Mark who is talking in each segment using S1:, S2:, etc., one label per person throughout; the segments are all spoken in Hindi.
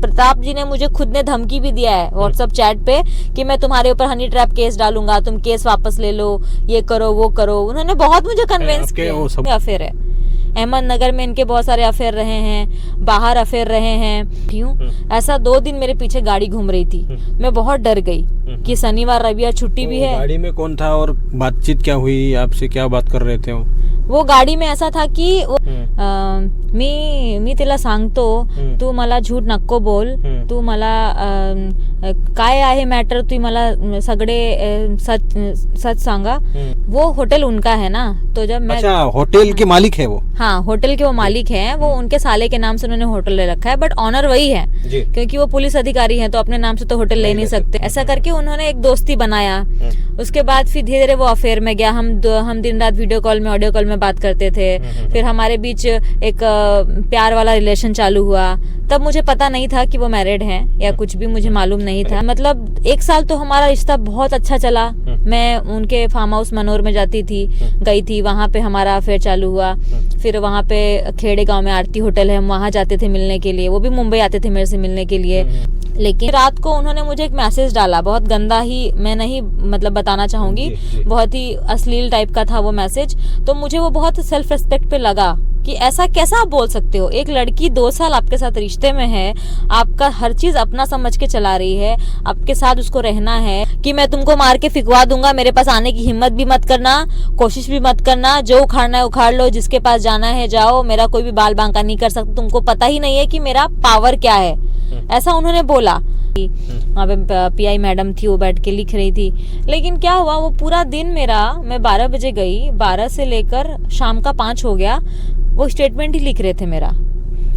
S1: प्रताप जी ने मुझे खुद ने धमकी भी दिया है व्हाट्सएप चैट पे कि मैं तुम्हारे ऊपर हनी ट्रैप केस डालूंगा, तुम केस वापस ले लो, ये करो वो करो। उन्होंने बहुत मुझे कन्विंस किया। अफेयर है अहमदनगर में, इनके बहुत सारे अफेयर रहे हैं, बाहर अफेयर रहे हैं। क्यों ऐसा 2 दिन मेरे पीछे गाड़ी घूम रही थी, मैं बहुत डर गई कि शनिवार रविवार छुट्टी भी है।
S2: गाड़ी में कौन था और बातचीत क्या हुई, आपसे क्या बात कर रहे थे
S1: वो गाड़ी में ऐसा था की मी तिला सांगतो, तू मला झूठ नको बोल, तू मला काय आहे मॅटर, तू मला सगळे सच सांगा। वो होटल उनका है ना, तो जब मैं
S2: अच्छा होटल के मालिक है वो?
S1: हाँ होटल के वो मालिक हैं, वो उनके साले के नाम से उन्होंने होटल ले रखा है, बट ऑनर वही है क्योंकि वो पुलिस अधिकारी हैं, तो अपने नाम से तो होटल ले नहीं सकते। ऐसा करके उन्होंने एक दोस्ती बनाया। उसके बाद फिर धीरे धीरे वो अफेयर में गया। हम दिन रात वीडियो कॉल में ऑडियो कॉल में बात करते थे। फिर हमारे बीच एक प्यार वाला रिलेशन चालू हुआ। तब मुझे पता नहीं था कि वो मैरिड हैं या कुछ भी मुझे मालूम नहीं था। मतलब 1 साल तो हमारा रिश्ता बहुत अच्छा चला। मैं उनके फार्म हाउस मनोर में जाती थी, गई थी, वहाँ पे हमारा अफेयर चालू हुआ। फिर वहाँ पे खेड़े गांव में आरती होटल है, हम वहाँ जाते थे मिलने के लिए। वो भी मुंबई आते थे मेरे से मिलने के लिए। लेकिन रात को उन्होंने मुझे एक मैसेज डाला, बहुत गंदा ही, मैं नहीं मतलब बताना चाहूंगी, बहुत ही अश्लील टाइप का था वो मैसेज। तो मुझे वो बहुत सेल्फ रेस्पेक्ट पे लगा कि ऐसा कैसा आप बोल सकते हो। एक लड़की 2 साल आपके साथ रिश्ते में है, आपका हर चीज अपना समझ के चला रही है, आपके साथ उसको रहना है, कि मैं तुमको मार के फिकवा दूंगा, मेरे पास आने की हिम्मत भी मत करना, कोशिश भी मत करना, जो उखाड़ना है उखाड़ लो, जिसके पास जाना है जाओ, मेरा कोई भी बाल बांका नहीं कर सकता, तुमको पता ही नहीं है कि मेरा पावर क्या है। ऐसा उन्होंने बोला। वहाँ पे पीआई मैडम थी, वो बैठ के लिख रही थी। लेकिन क्या हुआ, वो पूरा दिन मेरा, मैं 12 बजे गई, 12 से लेकर शाम का 5 हो गया, वो स्टेटमेंट ही लिख रहे थे मेरा।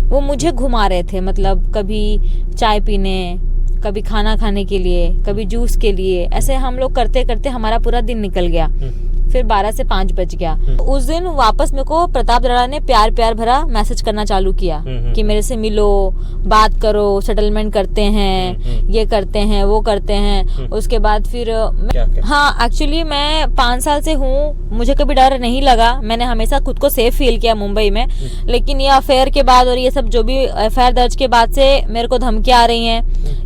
S1: वो मुझे घुमा रहे थे, मतलब कभी चाय पीने, कभी खाना खाने के लिए, कभी जूस के लिए, ऐसे हम लोग करते करते हमारा पूरा दिन निकल गया। फिर 12 से 5 बज गया। उस दिन वापस मेरे को प्रताप दड़ा ने प्यार प्यार भरा मैसेज करना चालू किया कि मेरे से मिलो, बात करो, सेटलमेंट करते हैं, ये करते हैं, वो करते हैं। उसके बाद फिर हाँ, एक्चुअली मैं 5 साल से हूँ, मुझे कभी डर नहीं लगा, मैंने हमेशा खुद को सेफ फील किया मुंबई में। लेकिन ये अफेयर के बाद और ये सब जो भी एफआईआर दर्ज के बाद से मेरे को धमकियां आ रही हैं,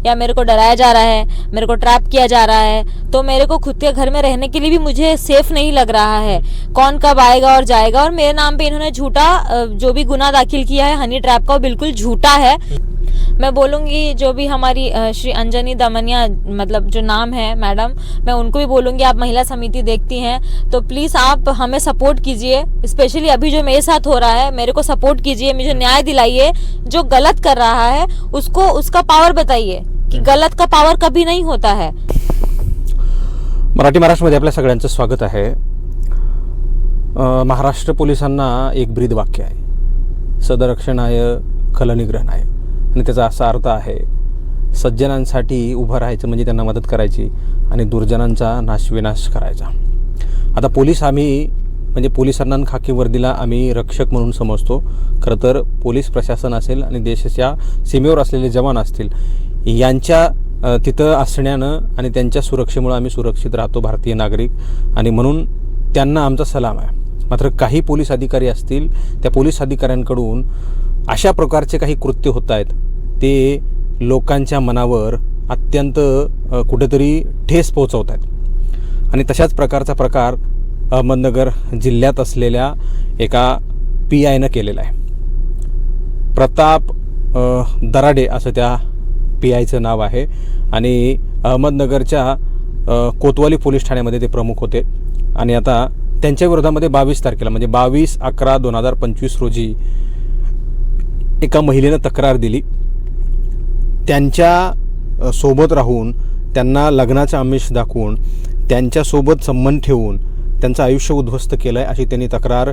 S1: या मेरे को डराया जा रहा है, मेरे को ट्रैप किया जा रहा है, तो मेरे को खुद के घर में रहने के लिए भी मुझे सेफ नहीं लग रहा है। कौन कब आएगा और जाएगा। और मेरे नाम पे इन्होंने झूठा जो भी गुनाह दाखिल किया है हनी ट्रैप का, वो बिल्कुल झूठा है। मैं बोलूंगी जो भी हमारी श्री अंजनी दमनिया, मतलब जो नाम है मैडम, मैं उनको भी बोलूंगी, आप महिला समिति देखती हैं तो प्लीज आप हमें सपोर्ट कीजिए। स्पेशली अभी जो मेरे साथ हो रहा है, मेरे को सपोर्ट कीजिए, मुझे न्याय दिलाइए। जो गलत कर रहा है उसको उसका पावर बताइए कि गलत का पावर कभी नहीं होता है।
S2: मराठी महाराष्ट्रामध्ये आपल्या सगळ्यांचं स्वागत आहे। महाराष्ट्र पोलिसांना एक ब्रीद वाक्य आहे, सदरक्षणाय खलनिग्रहणाय, आणि त्याचा असा अर्थ आहे, सज्जनांसाठी उभं राहायचं म्हणजे त्यांना मदत करायची आणि दुर्जनांचा नाशविनाश करायचा। आता पोलीस आम्ही म्हणजे पोलिसांना खाकी वर्दीला आम्ही रक्षक म्हणून समजतो। खरं तर पोलीस प्रशासन असेल आणि देशाच्या सीमेवर असलेले जवान असतील, यांच्या तिथं असण्यानं आणि त्यांच्या सुरक्षेमुळे आम्ही सुरक्षित राहतो भारतीय नागरिक, आणि म्हणून त्यांना आमचा सलाम आहे। मात्र काही पोलीस अधिकारी असतील, त्या पोलीस अधिकाऱ्यांकडून अशा प्रकारचे काही कृत्य होत आहेत, ते लोकांच्या मनावर अत्यंत कुठेतरी ठेस पोहोचवत आहेत। आणि तशाच प्रकारचा प्रकार अहमदनगर जिल्ह्यात असलेल्या एका पीआयनं केलेला आहे। प्रताप दराडे असं त्या पीआयचं नाव आहे, आणि अहमदनगरच्या कोतवाली पोलीस ठाण्यामध्ये ते प्रमुख होते। आणि आता त्यांच्या विरोधामध्ये 22 तारखेला म्हणजे 22/11/2025 रोजी एका महिलेनं तक्रार दिली। त्यांच्या सोबत राहून, त्यांना लग्नाचं आमिष दाखवून, त्यांच्यासोबत संबंध ठेवून त्यांचं आयुष्य उद्ध्वस्त केलं आहे, अशी त्यांनी तक्रार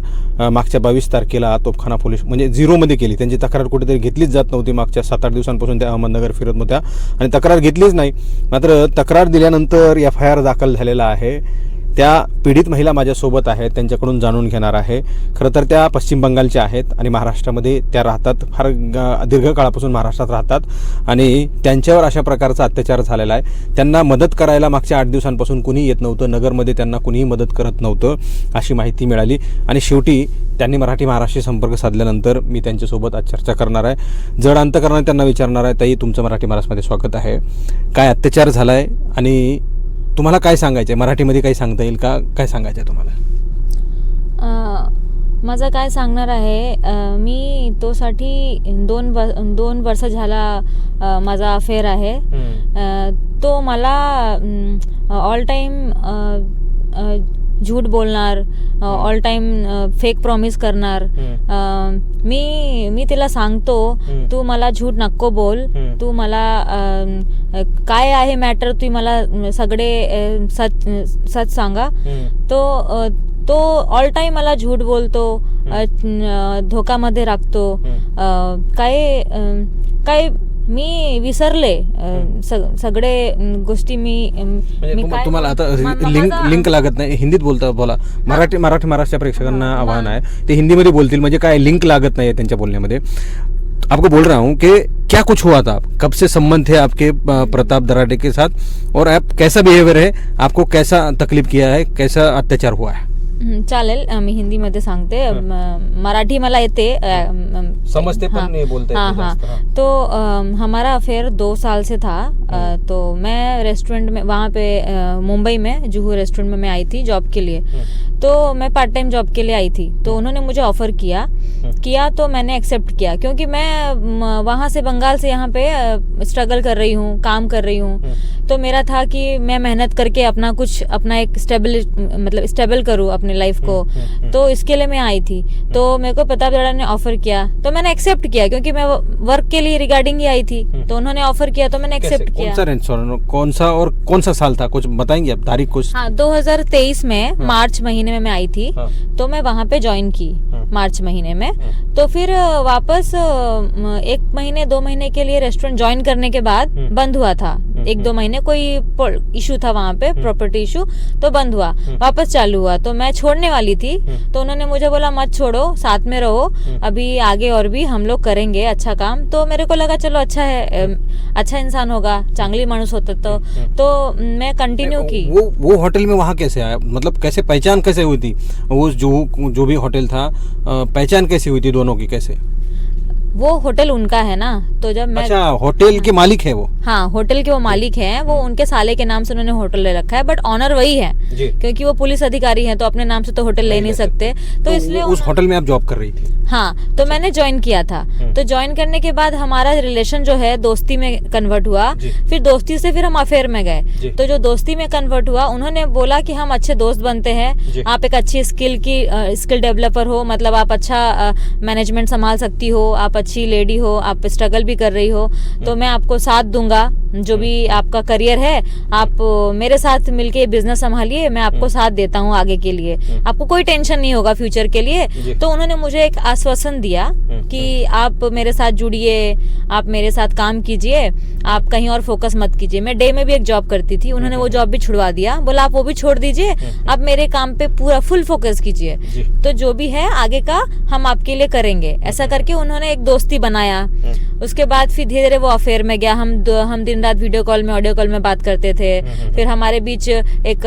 S2: मागच्या 22 तारखेला तोफखाना पोलीस म्हणजे 0मध्ये केली। त्यांची तक्रार कुठेतरी घेतलीच जात नव्हती। मागच्या 7-8 दिवसांपासून त्या अहमदनगर फिरत होत्या आणि तक्रार घेतलीच नाही। मात्र तक्रार दिल्यानंतर एफआयआर दाखल झालेला आहे। त्या पीडित महिला माझ्यासोबत आहेत, त्यांच्याकडून जाणून घेणार आहे. खरं तर त्या पश्चिम बंगालच्या आहेत आणि महाराष्ट्रामध्ये त्या राहतात, फार दीर्घ काळापासून महाराष्ट्रात राहतात आणि त्यांच्यावर अशा प्रकारचा अत्याचार झालेला आहे. त्यांना मदत करायला मागच्या 8 दिवसांपासून कुणी येत नव्हतं, नगरमध्ये त्यांना कुणीही मदत करत नव्हतं अशी माहिती मिळाली आणि शेवटी त्यांनी मराठी महाराष्ट्राशी संपर्क साधल्यानंतर मी त्यांच्यासोबत आज चर्चा करणार आहे. जड अंतकरणाने त्यांना विचारणार आहे, ताई तुमचं मराठी महाराष्ट्रामध्ये स्वागत आहे. काय अत्याचार झाला आहे आणि तुम्हाला काय सांगायचं आहे? मराठीमध्ये काही सांगता येईल का? काय सांगायचं आहे तुम्हाला?
S1: माझं काय सांगणार आहे, मी तोसाठी 2 वर्ष झाला माझा अफेअर आहे. तो मला ऑल टाइम झूठ बोलणार, ऑल टाइम फेक प्रॉमिस करणार. मी तिला सांगतो, तू मला झूठ नको बोल, तू मला काय आहे मॅटर तू मला सगळे सच सांगा. तो ऑल टाइम मला झूठ बोलतो, धोकामध्ये राखतो. काय मी विसरले सगळे गोष्टी.
S2: तुम्हाला आता लिंक लागत नाही, हिंदीत बोला. मराठी महाराष्ट्र प्रेक्षकांना आव्हान आहे, ते हिंदीमध्ये बोलतील, म्हणजे काय लिंक लागत नाही त्यांच्या बोलण्यामध्ये. आपको बोल रहा हूँ कि क्या कुछ हुआ था, कब से संबंध थे आपके प्रताप दराडे के साथ और आप कैसा बिहेवियर है, आपको कैसा तकलीफ किया है, कैसा अत्याचार हुआ है?
S1: चालेल, मी हिंदीमध्ये सांगते. मराठी मला येते,
S2: समझते पण नहीं बोलते.
S1: हाँ. तो हमारा अफेयर 2 साल से था. तो मैं रेस्टोरेंट में वहाँ पे मुंबई में जुहू रेस्टोरेंट में मैं आई थी जॉब के लिए. तो मैं पार्ट टाइम जॉब के लिए आई थी. तो उन्होंने मुझे ऑफर किया तो मैंने एक्सेप्ट किया, क्योंकि मैं वहाँ से बंगाल से यहाँ पे स्ट्रगल कर रही हूँ, काम कर रही हूँ. तो मेरा था कि मैं मेहनत करके अपना एक स्टेबल करूँ अपनी लाइफ को. तो इसके लिए मैं आई थी. तो मेरे को प्रताप दराडे ने ऑफर किया तो मैंने एक्सेप्ट किया, क्योंकि मैं वर्क के लिए रिगार्डिंग ही आई थी. तो उन्होंने ऑफर किया तो मैंने एक्सेप्ट किया.
S2: कौन सा साल था, कुछ बताएंगे आप तारीख कुछ?
S1: हाँ, 2023 में मार्च महीने में मैं आई थी. तो मैं वहाँ पे ज्वाइन की मार्च महीने में. तो फिर वापस 1 महीने 2 महीने के लिए रेस्टोरेंट ज्वाइन करने के बाद बंद हुआ था. 1-2 महीने कोई इशू था वहाँ पे, प्रॉपर्टी इशू, तो बंद हुआ. वापस चालू हुआ. तो मैं छोड़ने वाली थी. तो उन्होंने मुझे बोला मत छोड़ो, साथ में रहो, अभी आगे और भी हम लोग करेंगे अच्छा काम. तो मेरे को लगा चलो अच्छा है, अच्छा इंसान होगा, चांगली मानुस होता. तो मैं कंटिन्यू की.
S2: वो होटल में वहाँ कैसे आया, मतलब कैसे पहचान कैसे हुई थी? वो जो भी होटल था, पहचान कैसी हुई थी दोनों की, कैसे?
S1: वो होटल उनका है ना. तो जब मैं,
S2: अच्छा, होटल के मालिक है वो?
S1: हाँ, होटल के वो मालिक हैं. वो उनके साले के नाम से उन्होंने होटल ले रखा है, बट ऑनर वही है, क्योंकि वो पुलिस अधिकारी हैं, तो अपने नाम से तो होटल ले नहीं सकते. तो इसलिए
S2: उस होटल में आप जॉब कर रही थी?
S1: हाँ. तो मैंने ज्वाइन किया था. तो ज्वाइन करने के बाद हमारा रिलेशन जो है दोस्ती में कन्वर्ट हुआ. फिर दोस्ती से फिर हम अफेयर में गए. तो जो दोस्ती में कन्वर्ट हुआ, उन्होंने बोला कि हम अच्छे दोस्त बनते हैं, आप एक अच्छी स्किल डेवलपर हो, मतलब आप अच्छा मैनेजमेंट संभाल सकती हो, आप अच्छी लेडी हो, आप स्ट्रगल भी कर रही हो, तो मैं आपको साथ दूंगा. जो भी आपका करियर है, आप मेरे साथ मिलके बिजनेस संभालिए, मैं आपको साथ देता हूँ आगे के लिए, आपको कोई टेंशन नहीं होगा फ्यूचर के लिए. तो उन्होंने मुझे एक आश्वासन दिया कि आप मेरे साथ जुड़िए, आप मेरे साथ काम कीजिए, आप कहीं और फोकस मत कीजिए. मैं डे में भी एक जॉब करती थी, उन्होंने वो जॉब भी छुड़वा दिया. बोला आप वो भी छोड़ दीजिए, आप मेरे काम पे पूरा फुल फोकस कीजिए, तो जो भी है आगे का हम आपके लिए करेंगे. ऐसा करके उन्होंने एक दोस्ती बनाया. उसके बाद फिर धीरे धीरे वो अफेयर में गया. हम दिन रात वीडियो कॉल में, ऑडियो कॉल में बात करते थे. फिर हमारे बीच एक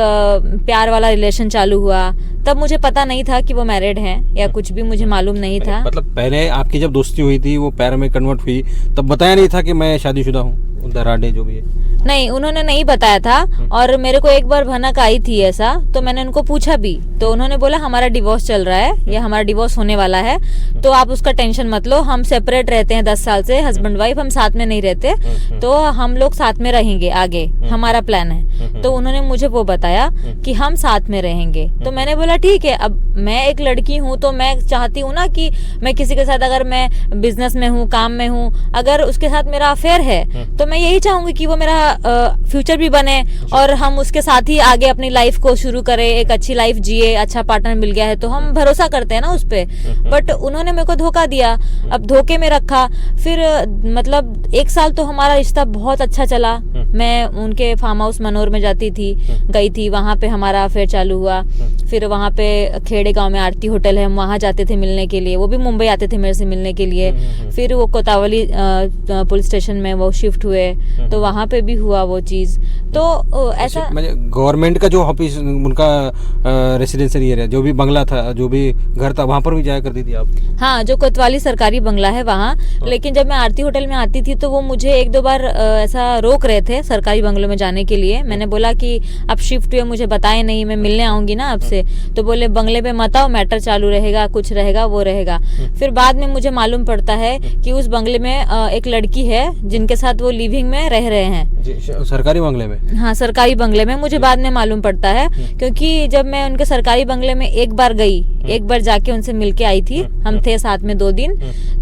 S1: प्यार वाला रिलेशन चालू हुआ. तब मुझे पता नहीं था कि वो मैरिड हैं या कुछ भी मुझे मालूम नहीं था.
S2: मतलब पहले आपकी जब दोस्ती हुई थी, वो प्यार में कन्वर्ट हुई, तब बताया नहीं था कि मैं शादीशुदा हूँ? दराडे जो भी है,
S1: नहीं, उन्होंने नहीं बताया था. और मेरे को एक बार भनक आई थी ऐसा, तो मैंने उनको पूछा भी. तो उन्होंने बोला हमारा डिवोर्स चल रहा है, या हमारा डिवोर्स होने वाला है, तो आप उसका टेंशन मत लो, हम सेपरेट रहते हैं 10 साल से, हस्बैंड वाइफ, हम साथ में नहीं रहते, तो हम लोग साथ में रहेंगे आगे, हमारा प्लान है. तो उन्होंने मुझे वो बताया कि हम साथ में रहेंगे. तो मैंने बोला ठीक है. अब मैं एक लड़की हूँ, तो मैं चाहती हूँ ना कि मैं किसी के साथ, अगर मैं बिजनेस में हूँ, काम में हूँ, अगर उसके साथ मेरा अफेयर है, तो मैं यही चाहूंगी कि वो मेरा फ्यूचर भी बने और हम उसके साथ ही आगे अपनी लाइफ को शुरू करें, एक अच्छी लाइफ जिए, अच्छा पार्टनर मिल गया है तो हम भरोसा करते हैं ना उस पे। बट उन्होंने मेरे को धोखा दिया, अब धोखे में रखा। फिर मतलब 1 साल तो हमारा रिश्ता बहुत अच्छा चला। मैं उनके फार्म हाउस मनोर में जाती थी, गई थी, वहां पे हमारा अफेयर चालू हुआ। फिर वहां पे खेड़े गांव में आरती होटल है, हम वहां जाते थे मिलने के लिए, वो भी मुंबई आते थे मेरे से मिलने के लिए। फिर वो कोतावली पुलिस स्टेशन में वो शिफ्ट हुए, तो वहां पे भी हुआ वो चीज। तो ऐसा
S2: गवर्नमेंट का जो ऑफिस, उनका रेसिडेंशियल एरिया, जो भी बंगला था, जो भी घर था, वहां पर भी जाया करती थी आप?
S1: हाँ, जो कोतवाली सरकारी बंगला है वहाँ। लेकिन जब मैं आरती होटल में आती थी तो वो मुझे 1-2 बार ऐसा रोक रहे थे सरकारी बंगलों में जाने के लिए। मैंने बोला कि आप शिफ्ट हुए, मुझे बताए नहीं, मैं मिलने आऊंगी ना आपसे। तो बोले बंगले पे मत आओ, मैटर चालू रहेगा, कुछ रहेगा वो रहेगा। फिर बाद में मुझे मालूम पड़ता है कि उस बंगले में एक लड़की है जिनके साथ वो लिविंग में रह रहे हैं।
S2: सरकारी बंगले में?
S1: हाँ, सरकारी बंगले में। मुझे बाद में मालूम पड़ता है क्योंकि जब मैं उनके सरकारी बंगले में एक बार गई, एक बार जाके उनसे मिलके आई थी, हम थे साथ में 2 दिन।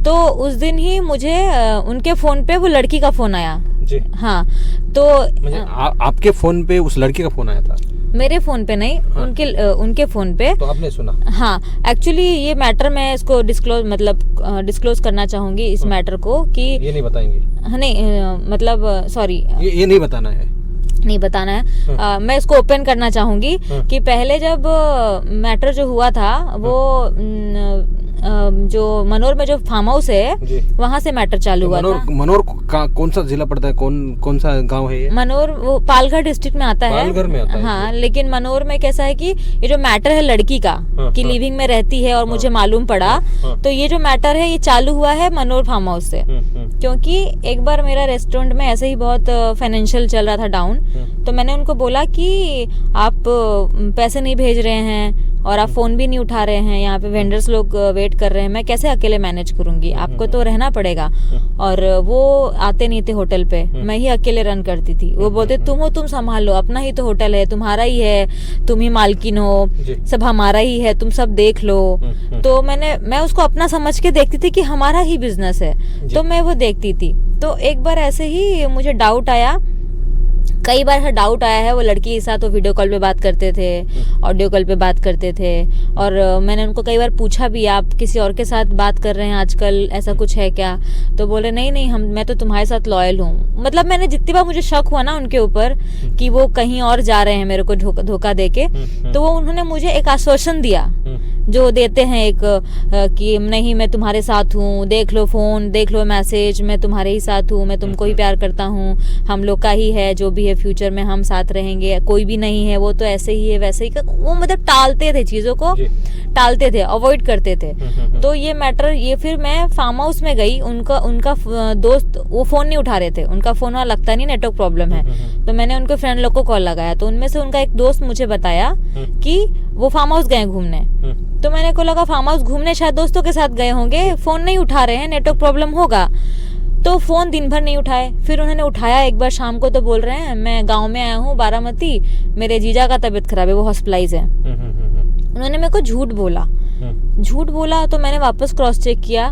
S1: तो उस दिन ही मुझे उनके फोन पे वो लड़की का फोन आया जी। हाँ, तो
S2: आपके फोन पे उस लड़की का फोन आया था?
S1: मेरे फोन पे नहीं, हाँ। उनके फोन पे।
S2: तो आपने सुना? हाँ,
S1: एक्चुअली ये मैटर मैं इसको डिस्क्लोज करना चाहूंगी इस मैटर को कि
S2: ये नहीं बताएंगे?
S1: नहीं, मतलब सॉरी,
S2: ये नहीं बताना है,
S1: नहीं बताना है। मैं इसको ओपन करना चाहूंगी कि पहले जब मैटर जो हुआ था वो जो मनोर में जो फार्म हाउस है वहां से मैटर चालू हुआ था।
S2: मनोर कौन सा जिला पड़ता है, कौन सा गांव है ये?
S1: मनोर वो पालघर डिस्ट्रिक्ट में आता है।
S2: पालघर में आता है।
S1: हाँ, लेकिन मनोर में कैसा है कि ये जो मैटर है लड़की का कि लिविंग में रहती है और मुझे मालूम पड़ा, तो ये जो मैटर है ये चालू हुआ है मनोर फार्म हाउस से। क्योंकि एक बार मेरा रेस्टोरेंट में ऐसे ही बहुत फाइनेंशियल चल रहा था डाउन, तो मैंने उनको बोला कि आप पैसे नहीं भेज रहे हैं और आप फोन भी नहीं उठा रहे हैं, यहाँ पे वेंडर्स लोग वेट कर रहे हैं, मैं कैसे अकेले मैनेज करूंगी, आपको तो रहना पड़ेगा। और वो आते नहीं थे होटल पे, मैं ही अकेले रन करती थी। वो बोलते तुम संभाल लो, अपना ही तो होटल है, तुम्हारा ही है, तुम ही मालकिन हो, सब हमारा ही है, तुम सब देख लो। तो मैं उसको अपना समझ के देखती थी कि हमारा ही बिजनेस है, तो मैं वो देखती थी। तो एक बार ऐसे ही मुझे डाउट आया, कई बार डाउट आया है, वो लड़की के साथ वो वीडियो कॉल पे बात करते थे, ऑडियो कॉल पे बात करते थे। और मैंने उनको कई बार पूछा भी, आप किसी और के साथ बात कर रहे हैं आजकल, ऐसा कुछ है क्या? तो बोले नहीं, मैं तो तुम्हारे साथ लॉयल हूँ। मतलब मैंने जितनी बार मुझे शक हुआ ना उनके ऊपर कि वो कहीं और जा रहे हैं मेरे को धोखा देके, तो वो उन्होंने मुझे एक आश्वासन दिया जो देते हैं एक कि नहीं मैं तुम्हारे साथ हूँ, देख लो फोन, देख लो मैसेज, मैं तुम्हारे ही साथ हूँ, मैं तुमको ही प्यार करता हूँ, हम लोग का ही है, जो भी है फ्यूचर में हम साथ रहेंगे, कोई भी नहीं है, वो तो ऐसे ही है वैसे ही। वो मतलब टालते थे, चीजों को टालते थे, अवॉइड करते थे। तो ये मैटर, ये फिर मैं फार्म हाउस में गई, उनका दोस्त वो फोन नहीं उठा रहे थे, उनका फोन वहाँ लगता नहीं, नेटवर्क प्रॉब्लम है। तो मैंने उनके फ्रेंड लोग को कॉल लगाया, तो उनमें से उनका एक दोस्त मुझे बताया कि वो फार्म हाउस गए घूमने। तो मैंने को लगा फार्म हाउस घूमने शायद दोस्तों के साथ गए होंगे, फोन नहीं उठा रहे हैं, नेटवर्क प्रॉब्लम होगा। तो फोन दिन भर नहीं उठाए, फिर उन्होंने उठाया एक बार शाम को, तो बोल रहे हैं मैं गांव में आया हूँ बारामती, मेरे जीजा का तबीयत खराब है, वो हॉस्पिटलाइज है। उन्होंने मेरे को झूठ बोला। तो मैंने वापस क्रॉस चेक किया,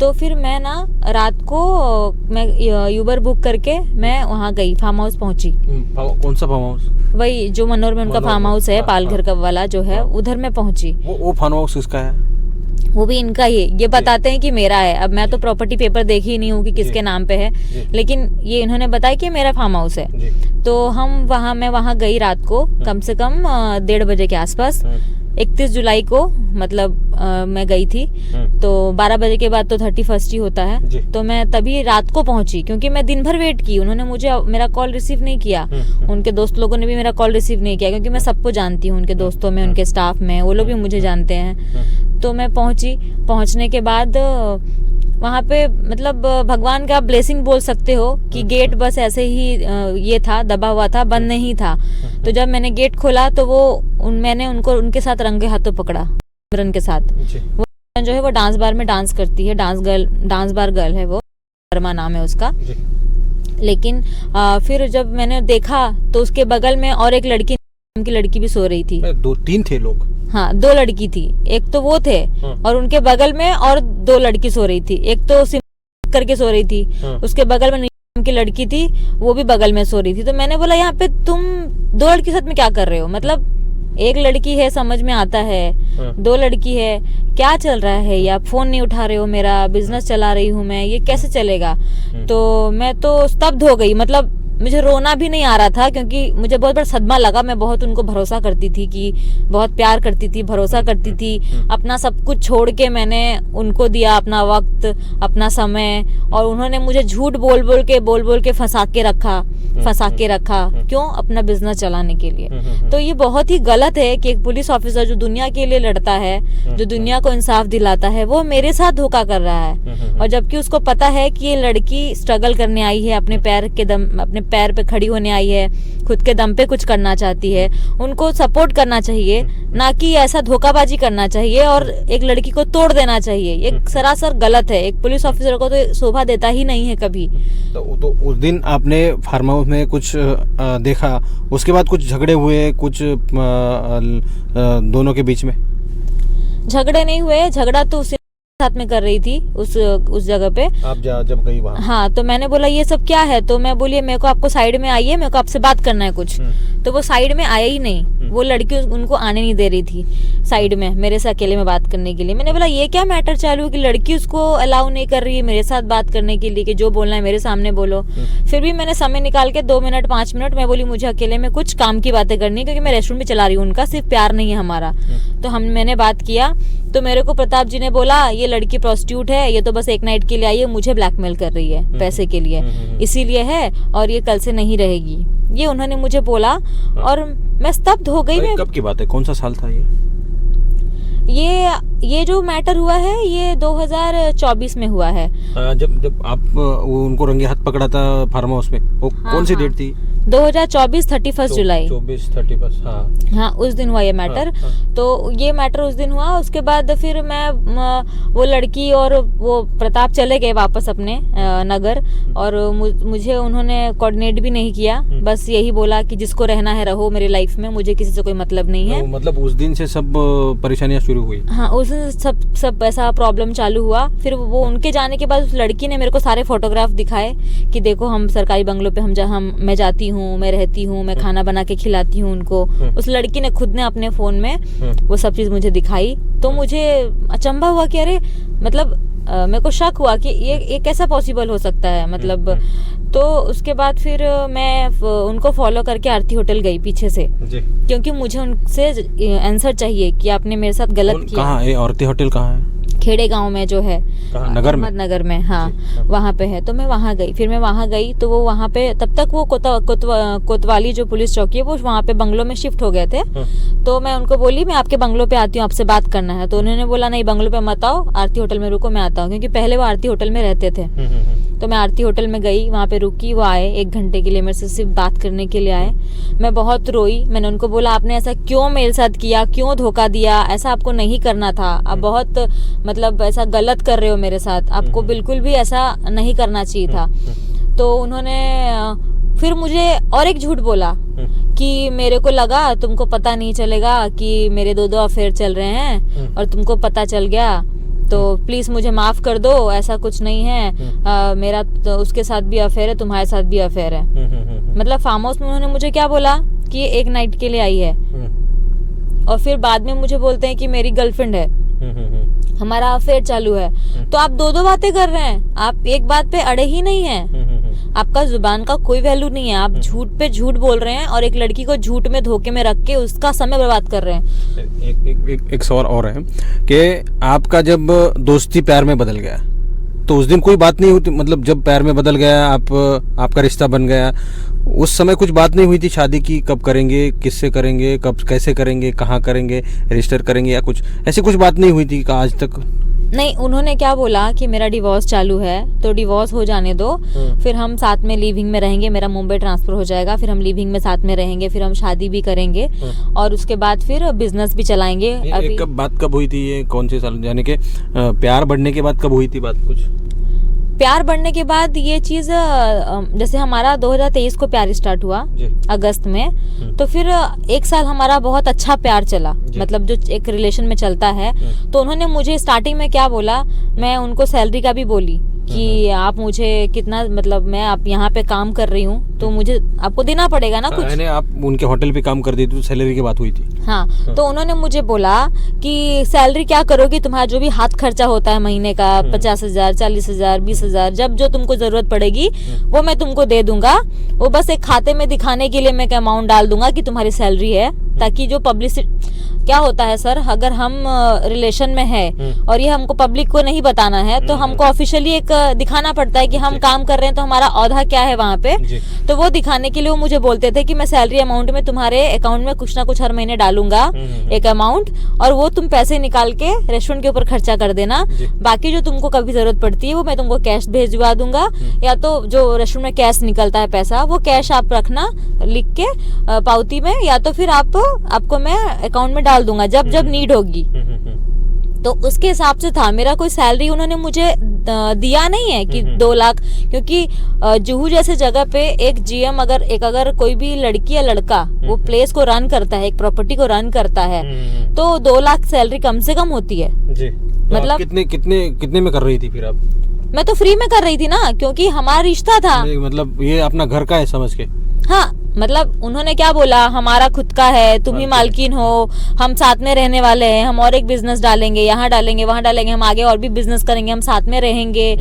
S1: तो फिर मैं ना रात को मैं यूबर बुक करके मैं वहाँ गई, फार्म हाउस पहुंची।
S2: कौन सा फार्म हाउस?
S1: वही जो मनोर में उनका फार्म हाउस है, पालघर का वाला जो है, उधर मैं पहुंची।
S2: वो फार्म हाउस किसका है?
S1: वो भी इनका ही, ये बताते हैं कि मेरा है। अब मैं तो प्रॉपर्टी पेपर देखी ही नहीं हूँ कि किसके नाम पे है, लेकिन ये इन्होंने बताया कि मेरा फार्म हाउस है। तो मैं वहाँ गई रात को, कम से कम 1:30 बजे के आसपास, 31 जुलाई को, मतलब मैं गई थी। तो 12 बजे के बाद तो 31st ही होता है, तो मैं तभी रात को पहुंची, क्योंकि मैं दिन भर वेट की, उन्होंने मुझे मेरा कॉल रिसीव नहीं किया, उनके दोस्त लोगों ने भी मेरा कॉल रिसीव नहीं किया, क्योंकि मैं सबको जानती हूँ, उनके दोस्तों में, उनके स्टाफ में, वो लोग भी मुझे जानते हैं। तो मैं पहुंचने के बाद वहाँ पे मतलब भगवान का ब्लेसिंग बोल सकते हो कि गेट बस ऐसे ही ये था, दबा हुआ था, बंद नहीं था। तो जब मैंने गेट खोला तो मैंने उनके साथ रंगे हाथों पकड़ा, सिमरन के साथ। वो जो है वो डांस बार में डांस करती है, डांस बार गर्ल है वो, वर्मा नाम है उसका। लेकिन फिर जब मैंने देखा तो उसके बगल में और एक लड़की भी सो रही थी।
S2: 2-3 थे लोग? हाँ,
S1: 2 लड़की थी, एक तो वो थे और उनके बगल में और 2 लड़की सो रही थी। एक तो सिम करके सो रही थी, उसके बगल में की लड़की थी, वो भी बगल में सो रही थी। तो मैंने बोला यहाँ पे तुम 2 लड़की साथ में क्या कर रहे हो, मतलब एक लड़की है समझ में आता है, 2 लड़की है, क्या चल रहा है, या फोन नहीं उठा रहे हो, मेरा बिजनेस चला रही हूँ मैं, ये कैसे चलेगा। तो मैं तो स्तब्ध हो गई, मतलब मुझे रोना भी नहीं आ रहा था क्योंकि मुझे बहुत बड़ा सदमा लगा। मैं बहुत उनको भरोसा करती थी, कि बहुत प्यार करती थी, भरोसा करती थी, अपना सब कुछ छोड़ के मैंने उनको दिया अपना वक्त, अपना समय, और उन्होंने मुझे झूठ बोल बोल के फंसा के रखा क्यों, अपना बिजनेस चलाने के लिए। तो ये बहुत ही गलत है कि एक पुलिस ऑफिसर जो दुनिया के लिए लड़ता है, जो दुनिया को इंसाफ दिलाता है, वो मेरे साथ धोखा कर रहा है। और जबकि उसको पता है कि ये लड़की स्ट्रगल करने आई है, अपने पैर पे खड़ी होने आई है, खुद के दम पे कुछ करना चाहती है, उनको सपोर्ट करना चाहिए, ना कि ऐसा धोखाबाजी करना चाहिए और एक लड़की को तोड़ देना चाहिए। ये सरासर गलत है, एक पुलिस ऑफिसर को तो शोभा देता ही नहीं है कभी।
S2: तो उस दिन आपने फार्म हाउस में कुछ देखा, उसके बाद कुछ झगड़े हुए, कुछ दोनों के बीच में?
S1: झगड़े नहीं हुए, झगड़ा तो उस साथ में कर रही थी उस जगह पे।
S2: आप जब गई वहाँ? हाँ,
S1: तो मैंने बोला ये सब क्या है, तो मैं बोली मेरे को आपको साइड में आइए, मेरे को आपसे बात करना है कुछ। तो वो साइड में आया ही नहीं, वो लड़की उनको आने नहीं दे रही थी साइड में मेरे से अकेले में बात करने के लिए। मैंने बोला ये क्या मैटर चालू है कि लड़की उसको अलाउ नहीं कर रही है मेरे साथ बात करने के लिए, कि जो बोलना है मेरे सामने बोलो। फिर भी मैंने समय निकाल के 2 मिनट 5 मिनट मैं बोली मुझे अकेले में कुछ काम की बातें करनी है, क्योंकि मैं रेस्टोरेंट भी चला रही हूँ, उनका सिर्फ प्यार नहीं है हमारा। तो मैंने बात किया, तो मेरे को प्रताप जी ने बोला ये लड़की प्रोस्टिट्यूट है, ये तो बस एक नाइट के लिए आई है, मुझे ब्लैकमेल कर रही है पैसे के लिए, इसीलिए है, और ये कल से नहीं रहेगी, ये उन्होंने मुझे बोला। और मैं स्तब्ध हो गई।
S2: कब की बात है, कौन सा साल था
S1: ये जो मैटर हुआ है ये 2024 में हुआ है।
S2: जब आप उनको रंगे हाथ पकड़ा था फार्म हाउस में, वो कौन सी डेट थी?
S1: 2024 31 जुलाई।
S2: 31
S1: हाँ, उस दिन हुआ ये मैटर। तो ये मैटर उस दिन हुआ। उसके बाद फिर मैं वो लड़की और वो प्रताप चले गए वापस अपने नगर, और मुझे उन्होंने कोऑर्डिनेट भी नहीं किया, बस यही बोला कि जिसको रहना है रहो मेरी लाइफ में, मुझे किसी से कोई मतलब नहीं है।
S2: मतलब उस दिन से सब परेशानियां शुरू हुई? हाँ,
S1: उस दिन सब ऐसा प्रॉब्लम चालू हुआ। फिर वो उनके जाने के बाद उस लड़की ने मेरे को सारे फोटोग्राफ दिखाए कि देखो हम सरकारी बंगलों पे मैं जाती हूँ, मैं रहती हूँ, मैं खाना बना के खिलाती हूँ उनको। उस लड़की ने खुद ने अपने फोन में वो सब चीज मुझे दिखाई। तो मुझे अचंभा हुआ कि अरे मतलब मेरे को शक हुआ कि ये कैसा पॉसिबल हो सकता है, मतलब। तो उसके बाद फिर मैं उनको फॉलो करके आरती होटल गई पीछे से, क्योंकि मुझे उनसे आंसर चाहिए कि आपने मेरे साथ गलत किया।
S2: कहाँ है आरती होटल, कहाँ है?
S1: खेड़े गांव में जो है,
S2: नगर में।
S1: हाँ, वहाँ पे है। तो मैं वहाँ गई, फिर मैं वहाँ गई तो वो वहाँ पे तब तक वो कोतवाली जो पुलिस चौकी है वो वहाँ पे बंगलों में शिफ्ट हो गए थे। तो मैं उनको बोली मैं आपके बंगलों पे आती हूँ, आपसे बात करना है। तो उन्होंने बोला नहीं बंगलों पे मत आओ, आरती होटल में रुको, मैं आता हूँ, क्योंकि पहले वो आरती होटल में रहते थे। तो मैं आरती होटल में गई, वहाँ पे रुकी, वो आए 1 घंटे के लिए मेरे से सिर्फ बात करने के लिए आए। मैं बहुत रोई, मैंने उनको बोला आपने ऐसा क्यों मेरे साथ किया, क्यों धोखा दिया, ऐसा आपको नहीं करना था, आप बहुत मतलब ऐसा गलत कर रहे हो मेरे साथ, आपको बिल्कुल भी ऐसा नहीं करना चाहिए था। तो उन्होंने फिर मुझे और एक झूठ बोला कि मेरे को लगा तुमको पता नहीं चलेगा कि मेरे 2 अफेयर चल रहे हैं और तुमको पता चल गया, तो प्लीज मुझे माफ कर दो, ऐसा कुछ नहीं है, मेरा तो उसके साथ भी अफेयर है, तुम्हारे साथ भी अफेयर है। मतलब फार्म हाउस में उन्होंने मुझे क्या बोला कि 1 नाइट के लिए आई है, और फिर बाद में मुझे बोलते हैं कि मेरी गर्लफ्रेंड है, हमारा अफेयर चालू है। तो आप 2 बातें कर रहे हैं, आप एक बात पे अड़े ही नहीं है, आपका जुबान का कोई वैल्यू नहीं है, आप झूठ पे झूठ बोल रहे हैं और एक लड़की को झूठ में धोखे में रख के उसका समय बर्बाद कर रहे हैं।
S2: एक सवाल और है कि आपका जब दोस्ती प्यार में बदल गया तो उस दिन कोई बात नहीं हुई, मतलब जब प्यार में बदल गया, आपका रिश्ता बन गया, उस समय कुछ बात नहीं हुई थी शादी की, कब करेंगे, किससे करेंगे, कब कैसे करेंगे, कहाँ करेंगे, रजिस्टर करेंगे, या कुछ ऐसी कुछ बात नहीं हुई थी आज तक?
S1: नहीं, उन्होंने क्या बोला कि मेरा डिवोर्स चालू है तो डिवोर्स हो जाने दो, फिर हम साथ में लिविंग में रहेंगे, मेरा मुंबई ट्रांसफर हो जाएगा, फिर हम लिविंग में साथ में रहेंगे, फिर हम शादी भी करेंगे और उसके बाद फिर बिजनेस भी चलाएंगे।
S2: अभी बात कब हुई थी, ये कौन से साल, यानी कि प्यार बढ़ने के बाद कब हुई थी बात? कुछ
S1: प्यार बढ़ने के बाद ये चीज, जैसे हमारा 2023 को प्यार स्टार्ट हुआ अगस्त में, तो फिर 1 साल हमारा बहुत अच्छा प्यार चला, मतलब जो एक रिलेशन में चलता है। तो उन्होंने मुझे स्टार्टिंग में क्या बोला, मैं उनको सैलरी का भी बोली कि आप मुझे कितना, मतलब मैं आप यहाँ पे काम कर रही हूँ तो मुझे आपको देना पड़ेगा ना कुछ।
S2: यानी आप उनके होटल पे काम करती थी तो सैलरी की बात हुई थी।
S1: हाँ, तो उन्होंने मुझे बोला कि सैलरी क्या करोगी, तुम्हारा जो भी हाथ खर्चा होता है महीने का 50,000, 40,000, 20,000, जब जो तुमको जरूरत पड़ेगी वो मैं तुमको दे दूंगा। वो बस एक खाते में दिखाने के लिए मैं एक अमाउंट डाल दूंगा कि तुम्हारी सैलरी है, ताकि जो पब्लिसिटी, क्या होता है सर, अगर हम रिलेशन में है और ये हमको पब्लिक को नहीं बताना है तो हमको ऑफिशियली एक दिखाना पड़ता है कि हम काम कर रहे हैं, तो हमारा औहदा क्या है वहाँ पे। तो वो दिखाने के लिए वो मुझे बोलते थे कि मैं सैलरी अमाउंट में तुम्हारे अकाउंट में कुछ ना कुछ हर महीने डालूंगा एक अमाउंट, और वो तुम पैसे निकाल के रेस्टोरेंट के ऊपर खर्चा कर देना, बाकी जो तुमको कभी जरूरत पड़ती है वो मैं तुमको कैश भेजवा दूंगा, या तो जो रेस्टोरेंट में कैश निकलता है पैसा वो कैश आप रखना लिख के पावती में, या तो फिर आपको मैं अकाउंट में डाल दूंगा जब जब नीड होगी। तो उसके हिसाब से था मेरा। कोई सैलरी उन्होंने मुझे दिया नहीं है कि 2 लाख, क्योंकि जुहू जैसे जगह पे एक जीएम अगर कोई भी लड़की या लड़का वो प्लेस को रन करता है, एक प्रॉपर्टी को रन करता है, तो 2 लाख सैलरी कम से कम होती है जी। तो मतलब
S2: कितने में कर रही थी फिर आप?
S1: मैं तो फ्री में कर रही थी ना, क्योंकि हमारा रिश्ता था।
S2: मतलब ये अपना घर का है समझ के?
S1: हाँ, मतलब उन्होंने क्या बोला, हमारा खुद का है, तुम ही मालकिन हो, हम साथ में रहने वाले हैं, हम और एक बिजनेस डालेंगे, यहाँ डालेंगे, वहाँ डालेंगे, हम आगे और भी बिजनेस करेंगे, हम साथ में रहेंगे।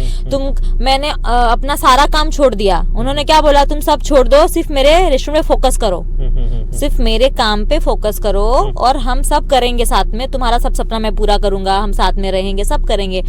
S1: मैंने अपना सारा काम छोड़ दिया। उन्होंने क्या बोला, तुम सब छोड़ दो, सिर्फ मेरे रेस्टोरेंट में फोकस करो, सिर्फ मेरे काम पे फोकस करो, और हम सब करेंगे साथ में, तुम्हारा सब सपना मैं पूरा करूंगा, हम साथ में रहेंगे, सब करेंगे।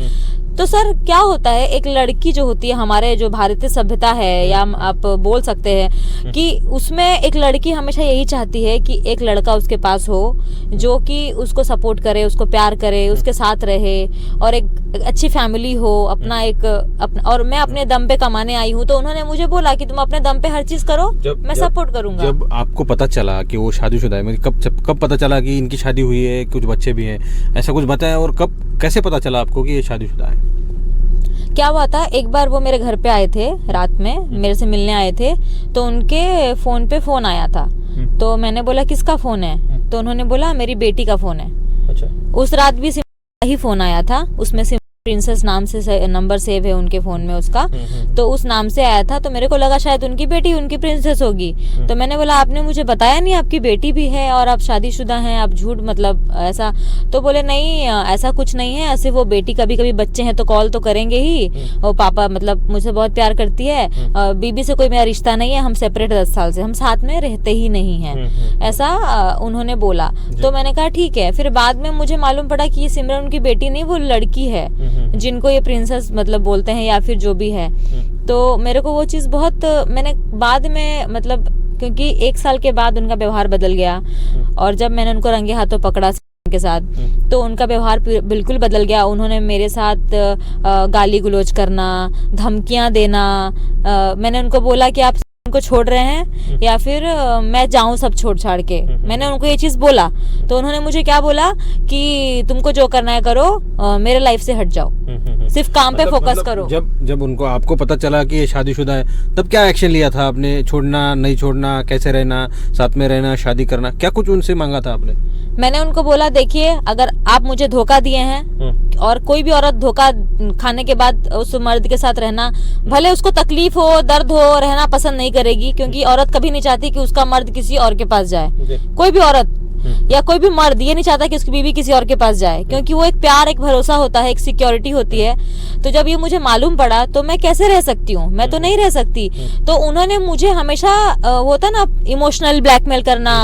S1: तो सर क्या होता है, एक लड़की जो होती है, हमारे जो भारतीय सभ्यता है, या आप बोल सकते हैं कि उसमें एक लड़की हमेशा यही चाहती है कि एक लड़का उसके पास हो जो कि उसको सपोर्ट करे, उसको प्यार करे, उसके साथ रहे, और एक अच्छी फैमिली हो, और मैं अपने दम पे कमाने आई हूँ, तो उन्होंने मुझे बोला कि तुम अपने दम पे हर चीज करो, मैं सपोर्ट करूंगा।
S2: जब आपको पता चला कि वो शादीशुदा है, कब पता चला कि इनकी शादी हुई है, कुछ बच्चे भी हैं, ऐसा कुछ बताया? और कैसे पता चला आपको कि ये शादीशुदा है?
S1: क्या हुआ था, एक बार वो मेरे घर पे आए थे, रात में मेरे से मिलने आए थे, तो उनके फोन पे फोन आया था। तो मैंने बोला किसका फोन है, तो उन्होंने बोला मेरी बेटी का फोन है। अच्छा। उस रात भी सिम ही फोन आया था, उसमें सिम प्रिंसेस नाम से नंबर सेव है उनके फोन में उसका, तो उस नाम से आया था। तो मेरे को लगा शायद उनकी बेटी, उनकी प्रिंसेस होगी। तो मैंने बोला आपने मुझे बताया नहीं आपकी बेटी भी है और आप शादीशुदा हैं, आप झूठ, मतलब ऐसा। तो बोले नहीं ऐसा कुछ नहीं है, ऐसे वो बेटी कभी कभी बच्चे हैं तो कॉल तो करेंगे ही, और पापा मतलब मुझे बहुत प्यार करती है, बीबी से कोई मेरा रिश्ता नहीं है, हम सेपरेट 10 साल से, हम साथ में रहते ही नहीं हैं, ऐसा उन्होंने बोला। तो मैंने कहा ठीक है। फिर बाद में मुझे मालूम पड़ा कि ये सिमरन उनकी बेटी नहीं, वो लड़की है जिनको ये प्रिंसेस मतलब बोलते हैं, या फिर जो भी है। तो मेरे को वो चीज बहुत, मैंने बाद में मतलब, क्योंकि 1 साल के बाद उनका व्यवहार बदल गया, और जब मैंने उनको रंगे हाथों पकड़ा के साथ, तो उनका व्यवहार बिल्कुल बदल गया। उन्होंने मेरे साथ गाली गलौज करना, धमकियां देना। मैंने उनको बोला कि आप उनको छोड़ रहे हैं या फिर मैं जाऊं सब छोड़ छाड़ के, मैंने उनको ये चीज बोला। तो उन्होंने मुझे क्या बोला कि तुमको जो करना है करो, मेरे लाइफ से हट जाओ, सिर्फ काम पे फोकस करो।
S2: जब उनको आपको पता चला कि ये शादीशुदा है, तब क्या एक्शन लिया था आपने? छोड़ना, नहीं छोड़ना, कैसे रहना, साथ में रहना, शादी करना, क्या कुछ उनसे मांगा था आपने?
S1: मैंने उनको बोला देखिए, अगर आप मुझे धोखा दिए हैं, और कोई भी औरत धोखा खाने के बाद उस मर्द के साथ रहना, भले उसको तकलीफ हो, दर्द हो, रहना पसंद नहीं करेगी, क्योंकि औरत कभी नहीं चाहती कि उसका मर्द किसी और के पास जाए। कोई भी औरत या कोई भी मर्द ये नहीं चाहता कि उसकी बीवी किसी और के पास जाए, क्योंकि वो एक प्यार, एक भरोसा होता है, एक सिक्योरिटी होती है। तो जब ये मुझे मालूम पड़ा तो मैं कैसे रह सकती हूँ, मैं तो नहीं रह सकती। तो उन्होंने मुझे हमेशा होता ना इमोशनल ब्लैकमेल करना,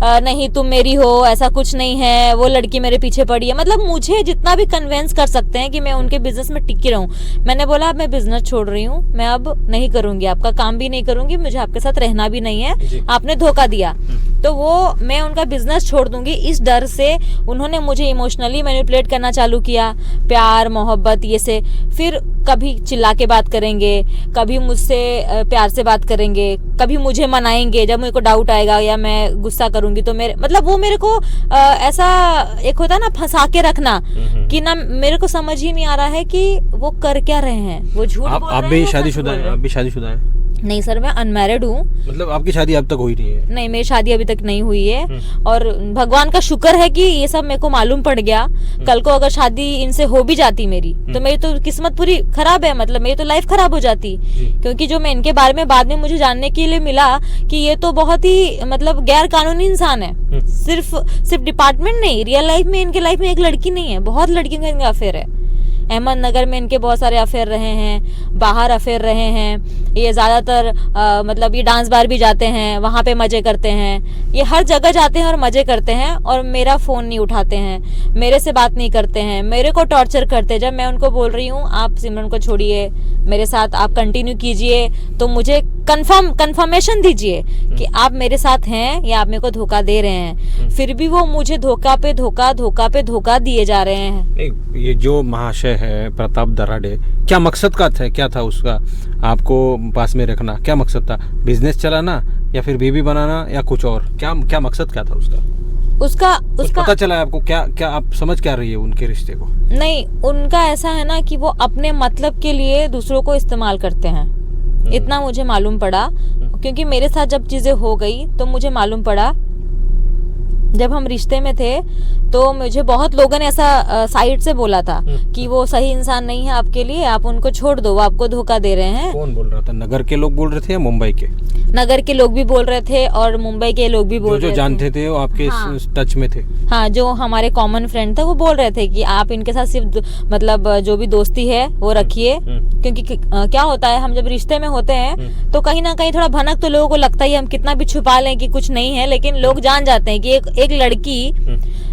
S1: नहीं तुम मेरी हो, ऐसा कुछ नहीं है, वो लड़की मेरे पीछे पड़ी है, मतलब मुझे जितना भी कन्विंस कर सकते हैं कि मैं उनके बिजनेस में टिकी रहूं। मैंने बोला मैं बिजनेस छोड़ रही हूँ, मैं अब नहीं करूंगी, आपका काम भी नहीं करूंगी, मुझे आपके साथ रहना भी नहीं है, आपने धोखा दिया तो वो मैं उनका बिजनेस छोड़ दूंगी। इस डर से उन्होंने मुझे इमोशनली मैनिपुलेट करना चालू किया, प्यार मोहब्बत ये से। फिर कभी चिल्ला के बात करेंगे, कभी मुझसे प्यार से बात करेंगे, कभी मुझे मनाएंगे जब मेरे को डाउट आएगा या मैं गुस्सा करूंगी तो वो मेरे को ऐसा एक होता है ना फंसा के रखना, कि ना मेरे को समझ ही नहीं आ रहा है कि वो कर क्या रहे हैं, वो झूठ बोल रहे हैं।
S2: आप भी शादीशुदा हैं? आप भी शादीशुदा हैं?
S1: नहीं सर, मैं अनमैरिड हूँ।
S2: मतलब आपकी शादी अब तक हुई नहीं है?
S1: नहीं, मेरी शादी अभी तक नहीं हुई है। और भगवान का शुक्र है कि ये सब मेरे को मालूम पड़ गया। कल को अगर शादी इनसे हो भी जाती मेरी, तो मेरी तो किस्मत पूरी खराब है, मतलब मेरी तो लाइफ खराब हो जाती। क्योंकि जो मैं इनके बारे में बाद में मुझे जानने के लिए मिला कि ये तो बहुत ही मतलब गैर कानूनी इंसान है। सिर्फ डिपार्टमेंट नहीं, रियल लाइफ में इनके लाइफ में एक लड़की नहीं है, बहुत लड़कियों का इनका अफेयर है। अहमदनगर में इनके बहुत सारे अफेयर रहे हैं, बाहर अफेयर रहे हैं। ये ज्यादातर मतलब ये डांस बार भी जाते हैं, वहां पे मजे करते हैं। ये हर जगह जाते हैं और मजे करते हैं, और मेरा फोन नहीं उठाते हैं, मेरे से बात नहीं करते हैं, मेरे को टॉर्चर करते हैं। जब मैं उनको बोल रही हूँ आप सिमरन को छोड़िए, मेरे साथ आप कंटिन्यू कीजिए, तो मुझे कंफर्मेशन दीजिए कि आप मेरे साथ हैं या आप मेरे को धोखा दे रहे हैं। फिर भी वो मुझे धोखा पे धोखा दिए जा रहे हैं।
S2: ये जो महाशय है प्रताप दराडे, क्या मकसद का था, क्या था उसका आपको पास में रखना? क्या मकसद था? बिजनेस चलाना या फिर बीवी बनाना या कुछ और? क्या मकसद क्या था उसका? पता चला है आपको? क्या आप समझ क्या रही है उनके रिश्ते को?
S1: नहीं, उनका ऐसा है ना कि वो अपने मतलब के लिए दूसरों को इस्तेमाल करते हैं, इतना मुझे मालूम पड़ा। क्योंकि मेरे साथ जब चीजें हो गई तो मुझे मालूम पड़ा। जब हम रिश्ते में थे तो मुझे बहुत लोगों ने ऐसा साइड से बोला था कि वो सही इंसान नहीं है आपके लिए, आप उनको छोड़ दो, वो आपको धोखा दे रहे हैं।
S2: कौन बोल रहा था? नगर के लोग बोल रहे थे या मुंबई के?
S1: नगर के लोग भी बोल रहे थे और मुंबई के लोग भी बोल रहे थे।
S2: जो जानते थे वो आपके टच में थे? हाँ,
S1: जो हमारे कॉमन फ्रेंड थे वो बोल रहे थे कि आप इनके साथ सिर्फ मतलब जो भी दोस्ती है वो रखिए। क्योंकि क्या होता है, हम जब रिश्ते में होते हैं तो कहीं ना कहीं थोड़ा भनक तो लोगों को लगता ही, हम कितना भी छुपा लें कि कुछ नहीं है, लेकिन लोग जान जाते हैं कि एक लड़की।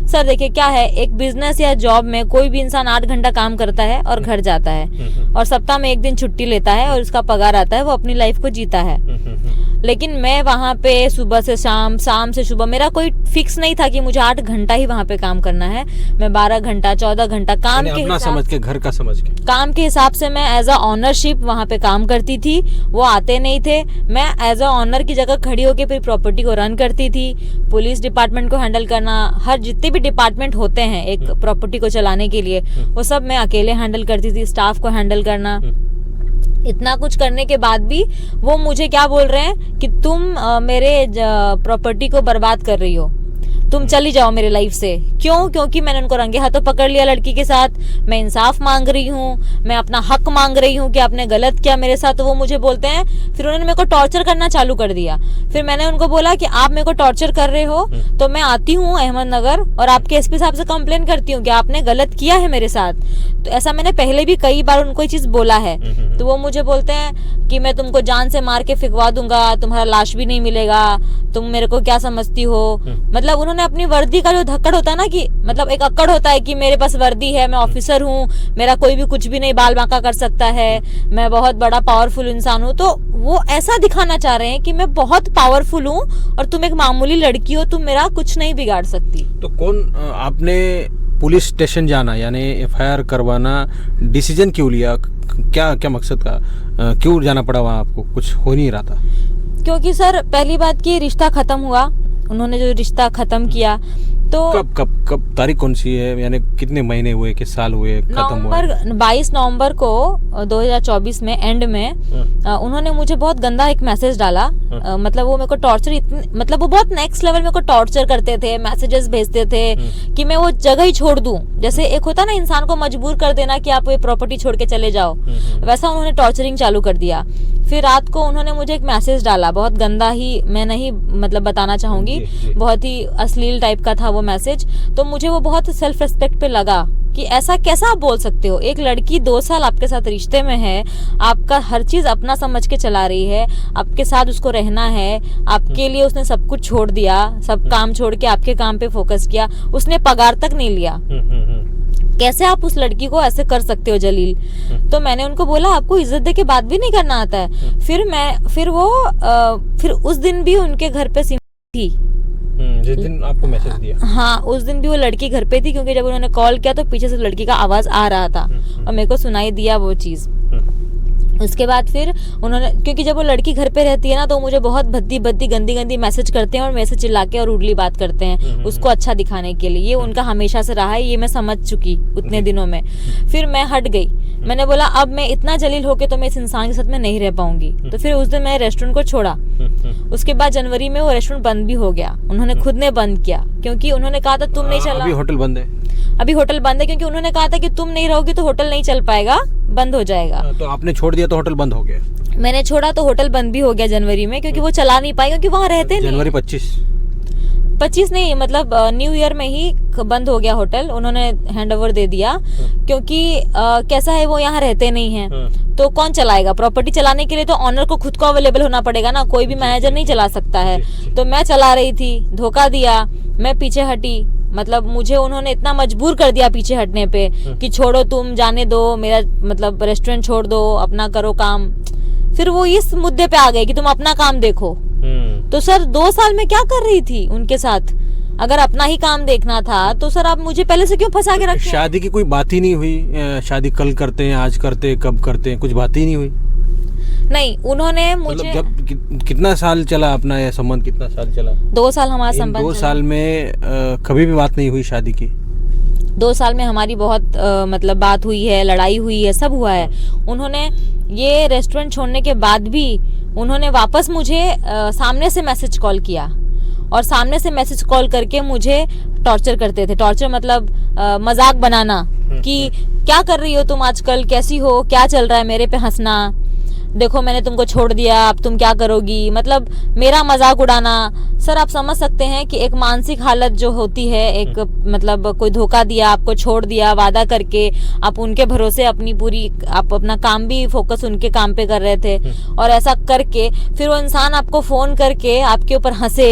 S1: सर देखिए क्या है, एक बिजनेस या जॉब में कोई भी इंसान 8 घंटा काम करता है और घर जाता है, और सप्ताह में 1 दिन छुट्टी लेता है और उसका पगार आता है, वो अपनी लाइफ को जीता है। लेकिन मैं वहाँ पे सुबह से शाम, शाम से सुबह, मेरा कोई फिक्स नहीं था कि मुझे 8 घंटा ही वहाँ पे काम करना है। मैं 12 घंटा 14 घंटा काम के
S2: अपना समझ के, घर का समझ के,
S1: काम के हिसाब से मैं एज अ ऑनरशिप वहाँ पे काम करती थी। वो आते नहीं थे, मैं एज अ ऑनर की जगह खड़ी होकर फिर प्रॉपर्टी को रन करती थी। पुलिस डिपार्टमेंट को हैंडल करना, हर जितने भी डिपार्टमेंट होते हैं एक प्रॉपर्टी को चलाने के लिए, वो सब मैं अकेले हैंडल करती थी। स्टाफ को हैंडल करना, इतना कुछ करने के बाद भी वो मुझे क्या बोल रहे हैं कि तुम मेरे प्रॉपर्टी को बर्बाद कर रही हो, तुम चली जाओ मेरे लाइफ से। क्यों? क्योंकि मैंने उनको रंगे हाथों पकड़ लिया लड़की के साथ। मैं इंसाफ मांग रही हूँ, मैं अपना हक मांग रही हूँ कि आपने गलत किया मेरे साथ। तो वो मुझे बोलते हैं, फिर उन्होंने मेरे को टॉर्चर करना चालू कर दिया। फिर मैंने उनको बोला कि आप मेरे को टॉर्चर कर रहे हो तो मैं आती हूँ अहमदनगर और आपके एसपी साहब से कंप्लेन करती हूँ कि आपने गलत किया है मेरे साथ। तो ऐसा मैंने पहले भी कई बार उनको ये चीज बोला है। तो वो मुझे बोलते हैं कि मैं तुमको जान से मार के फिकवा दूंगा, तुम्हारा लाश भी नहीं मिलेगा, तुम मेरे को क्या समझती हो। मतलब उन्होंने अपनी वर्दी का जो धक्कड़ होता है ना, कि मतलब एक अक्कड़ होता है कि मेरे पास वर्दी है, मैं ऑफिसर हूँ, मेरा कोई भी कुछ भी नहीं बाल बांका कर सकता है, मैं बहुत बड़ा पावरफुल इंसान हूँ। तो वो ऐसा दिखाना चाह रहे हैं कि मैं बहुत पावरफुल हूँ और तुम एक मामूली लड़की हो, तुम मेरा कुछ नहीं बिगाड़ सकती।
S2: तो कौन आपने पुलिस स्टेशन जाना यानी एफआईआर करवाना डिसीजन क्यों लिया? क्या मकसद का क्यों जाना पड़ा वहाँ आपको? कुछ हो नहीं रहा था?
S1: क्योंकि सर पहली बात की रिश्ता खत्म हुआ, उन्होंने जो रिश्ता खत्म किया तो
S2: कब तारीख कौन सी है, यानी कितने महीने हुए, किस साल हुए खत्म हुआ?
S1: 22 नवंबर को 2024 में एंड में उन्होंने मुझे बहुत गंदा एक मैसेज डाला। मतलब वो मेरे को टॉर्चर मतलब वो बहुत नेक्स्ट लेवल मेरे को टॉर्चर करते थे, मैसेजेस भेजते थे कि मैं वो जगह ही छोड़ दूं। जैसे एक होता ना इंसान को मजबूर कर देना कि आप ये प्रॉपर्टी छोड़ के चले जाओ, वैसा उन्होंने टॉर्चरिंग चालू कर दिया। फिर रात को उन्होंने मुझे एक मैसेज डाला, बहुत गंदा ही, मैं नहीं मतलब बताना चाहूंगी, बहुत ही अश्लील टाइप का था वो मैसेज। तो मुझे वो बहुत सेल्फ रिस्पेक्ट पे लगा कि ऐसा कैसा आप बोल सकते हो। एक लड़की 2 साल आपके साथ रिश्ते में है, आपका हर चीज अपना समझ के चला रही है, आपके साथ उसको रहना है, आपके लिए उसने सब कुछ छोड़ दिया, सब काम छोड़ के आपके काम पे फोकस किया, उसने पगार तक नहीं लिया। कैसे आप उस लड़की को ऐसे कर सकते हो जलील? तो मैंने उनको बोला आपको इज्जत दे के बात भी नहीं करना आता है। फिर उस दिन भी उनके घर पे थी,
S2: जिस दिन आपको मैसेज दिया।
S1: हाँ, उस दिन भी वो लड़की घर पे थी, क्योंकि जब उन्होंने कॉल किया तो पीछे से लड़की का आवाज आ रहा था और मेरे को सुनाई दिया वो चीज। उसके बाद फिर उन्होंने, क्योंकि जब वो लड़की घर पे रहती है ना तो मुझे बहुत भद्दी भद्दी गंदी गंदी मैसेज करते हैं और मेरे से चिल्ला के और उड़ली बात करते हैं उसको अच्छा दिखाने के लिए। ये उनका हमेशा से रहा है, ये मैं समझ चुकी उतने दिनों में। फिर मैं हट गई, मैंने बोला अब मैं इतना जलील होके तो मैं इस इंसान के साथ में नहीं रह पाऊंगी। तो फिर उस दिन मैं रेस्टोरेंट को छोड़ा। उसके बाद जनवरी में वो रेस्टोरेंट बंद भी हो गया, उन्होंने खुद ने बंद किया, क्योंकि उन्होंने कहा था तुम नहीं चला।
S2: अभी होटल बंद है?
S1: अभी होटल बंद है, क्योंकि उन्होंने कहा था कि तुम नहीं रहोगी तो होटल नहीं चल पाएगा, बंद हो जाएगा।
S2: तो आपने छोड़ दिया तो होटल बंद हो गया?
S1: मैंने छोड़ा तो होटल बंद भी हो गया जनवरी में, क्योंकि वो चला नहीं पाए, क्योंकि वहाँ रहते नहीं।
S2: जनवरी 25
S1: नहीं, मतलब न्यू ईयर में ही बंद हो गया होटल, उन्होंने हैंडओवर दे दिया। क्योंकि कैसा है, वो यहाँ रहते नहीं हैं, तो कौन चलाएगा? प्रॉपर्टी चलाने के लिए तो ऑनर को खुद को अवेलेबल होना पड़ेगा ना, कोई भी मैनेजर नहीं चला सकता है। तो मैं चला रही थी, धोखा दिया, मैं पीछे हटी। मतलब मुझे उन्होंने इतना मजबूर कर दिया पीछे हटने पे कि छोड़ो, तुम जाने दो, मेरा मतलब रेस्टोरेंट छोड़ दो, अपना करो काम। फिर वो इस मुद्दे पे आ गए कि तुम अपना काम देखो। तो सर 2 साल में क्या कर रही थी उनके साथ? अगर अपना ही काम देखना था तो सर आप मुझे पहले से क्यों फंसा के रखे?
S2: शादी की कोई बात ही नहीं हुई? शादी कल करते हैं, आज करते हैं, कब करते हैं, कुछ बात ही नहीं हुई?
S1: नहीं, उन्होंने मुझे
S2: जब कितना साल चला अपना यह संबंध? कितना साल चला?
S1: 2 साल हमारा संबंध।
S2: 2 साल में कभी भी बात नहीं हुई शादी की?
S1: 2 साल में हमारी बहुत मतलब बात हुई है, लड़ाई हुई है, सब हुआ है। उन्होंने ये रेस्टोरेंट छोड़ने के बाद भी उन्होंने वापस मुझे सामने से मैसेज कॉल किया, और सामने से मैसेज कॉल करके मुझे टॉर्चर करते थे। टॉर्चर मतलब मजाक बनाना कि क्या कर रही हो तुम आजकल, कैसी हो, क्या चल रहा है, मेरे पे हंसना, देखो मैंने तुमको छोड़ दिया, अब तुम क्या करोगी, मतलब मेरा मजाक उड़ाना। सर आप समझ सकते हैं कि एक मानसिक हालत जो होती है, एक मतलब कोई धोखा दिया, आपको छोड़ दिया वादा करके, आप उनके भरोसे अपनी पूरी, आप अपना काम भी फोकस उनके काम पे कर रहे थे, और ऐसा करके फिर वो इंसान आपको फोन करके आपके ऊपर हंसे,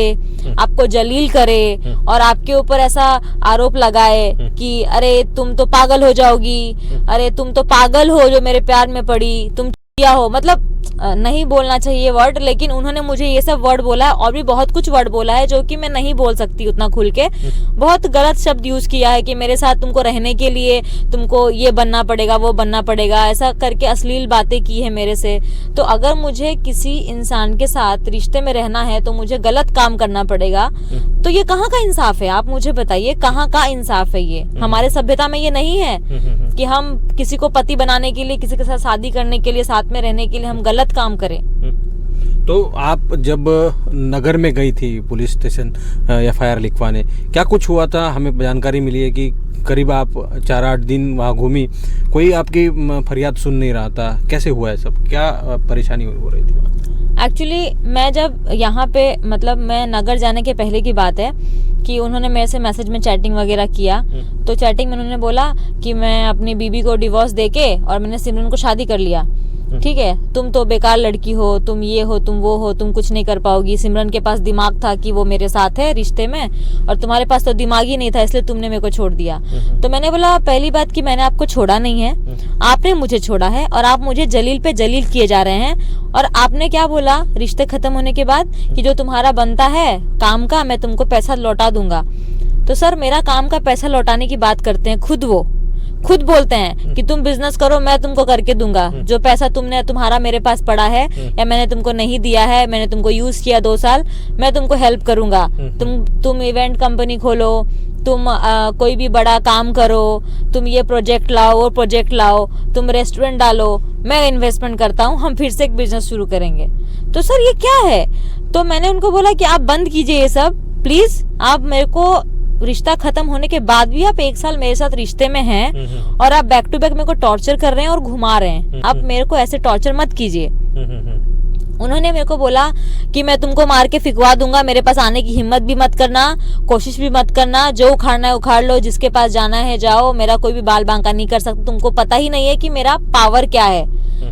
S1: आपको जलील करे और आपके ऊपर ऐसा आरोप लगाए कि अरे तुम तो पागल हो जाओगी, अरे तुम तो पागल हो जो मेरे प्यार में पड़ी, तुम क्या हो। मतलब नहीं बोलना चाहिए वर्ड, लेकिन उन्होंने मुझे ये सब वर्ड बोला है, और भी बहुत कुछ वर्ड बोला है जो कि मैं नहीं बोल सकती उतना खुल के। बहुत गलत शब्द यूज किया है कि मेरे साथ तुमको रहने के लिए तुमको ये बनना पड़ेगा, वो बनना पड़ेगा, ऐसा करके अश्लील बातें की है मेरे से। तो अगर मुझे किसी इंसान के साथ रिश्ते में रहना है तो मुझे गलत काम करना पड़ेगा, तो ये कहाँ का इंसाफ है? आप मुझे बताइए, कहाँ का इंसाफ है ये? हमारे सभ्यता में ये नहीं है कि हम किसी को पति बनाने के लिए, किसी के साथ शादी करने के लिए, साथ में रहने के लिए हम गलत काम करें।
S2: तो आप जब नगर में गई थी पुलिस स्टेशन FIR लिखवाने, क्या कुछ हुआ था? हमें जानकारी मिली है कि करीब आप 4-8 दिन वहाँ घूमी, कोई आपकी फरियाद सुन नहीं रहा था। कैसे हुआ है सब? क्या परेशानी हो रही थी वहाँ?
S1: एक्चुअली मैं जब यहाँ पे, मतलब मैं नगर जाने के पहले की बात है कि उन्होंने मेरे से मैसेज में चैटिंग वगैरह किया। तो चैटिंग में उन्होंने बोला कि मैं अपनी बीबी को डिवोर्स देके और मैंने सिमरन को शादी कर लिया, ठीक है, तुम तो बेकार लड़की हो, तुम ये हो, तुम वो हो, तुम कुछ नहीं कर पाओगी। सिमरन के पास दिमाग था कि वो मेरे साथ है रिश्ते में, और तुम्हारे पास तो दिमाग ही नहीं था, इसलिए तुमने मेरे को छोड़ दिया। तो मैंने बोला पहली बात कि मैंने आपको छोड़ा नहीं है, आपने मुझे छोड़ा है, और आप मुझे जलील पे जलील किए जा रहे हैं। और आपने क्या बोला रिश्ते खत्म होने के बाद कि जो तुम्हारा बनता है काम का, मैं तुमको पैसा लौटा दूंगा। तो सर मेरा काम का पैसा लौटाने की बात करते हैं खुद, वो खुद बोलते हैं कि तुम बिजनेस करो, मैं तुमको करके दूंगा। जो पैसा तुम्हारा मेरे पास पड़ा है या मैंने तुमको नहीं दिया है, मैंने तुमको यूज किया 2 साल, मैं तुमको हेल्प करूंगा। तुम इवेंट कंपनी खोलो, तुम कोई भी बड़ा काम करो, तुम ये प्रोजेक्ट लाओ, वो प्रोजेक्ट लाओ, तुम रेस्टोरेंट डालो, मैं इन्वेस्टमेंट करता हूँ, हम फिर से एक बिजनेस शुरू करेंगे। तो सर ये क्या है? तो मैंने उनको बोला कि आप बंद कीजिए ये सब प्लीज। आप मेरे को रिश्ता खत्म होने के बाद भी आप 1 साल मेरे साथ रिश्ते में हैं और आप बैक टू बैक मेरे को टॉर्चर कर रहे हैं और घुमा रहे हैं। आप मेरे को ऐसे टॉर्चर मत कीजिए। उन्होंने मेरे को बोला कि मैं तुमको मार के फिकवा दूंगा, मेरे पास आने की हिम्मत भी मत करना, कोशिश भी मत करना, जो उखाड़ना है उखाड़ लो, जिसके पास जाना है जाओ, मेरा कोई भी बाल बांका नहीं कर सकता, तुमको पता ही नहीं है कि मेरा पावर क्या है,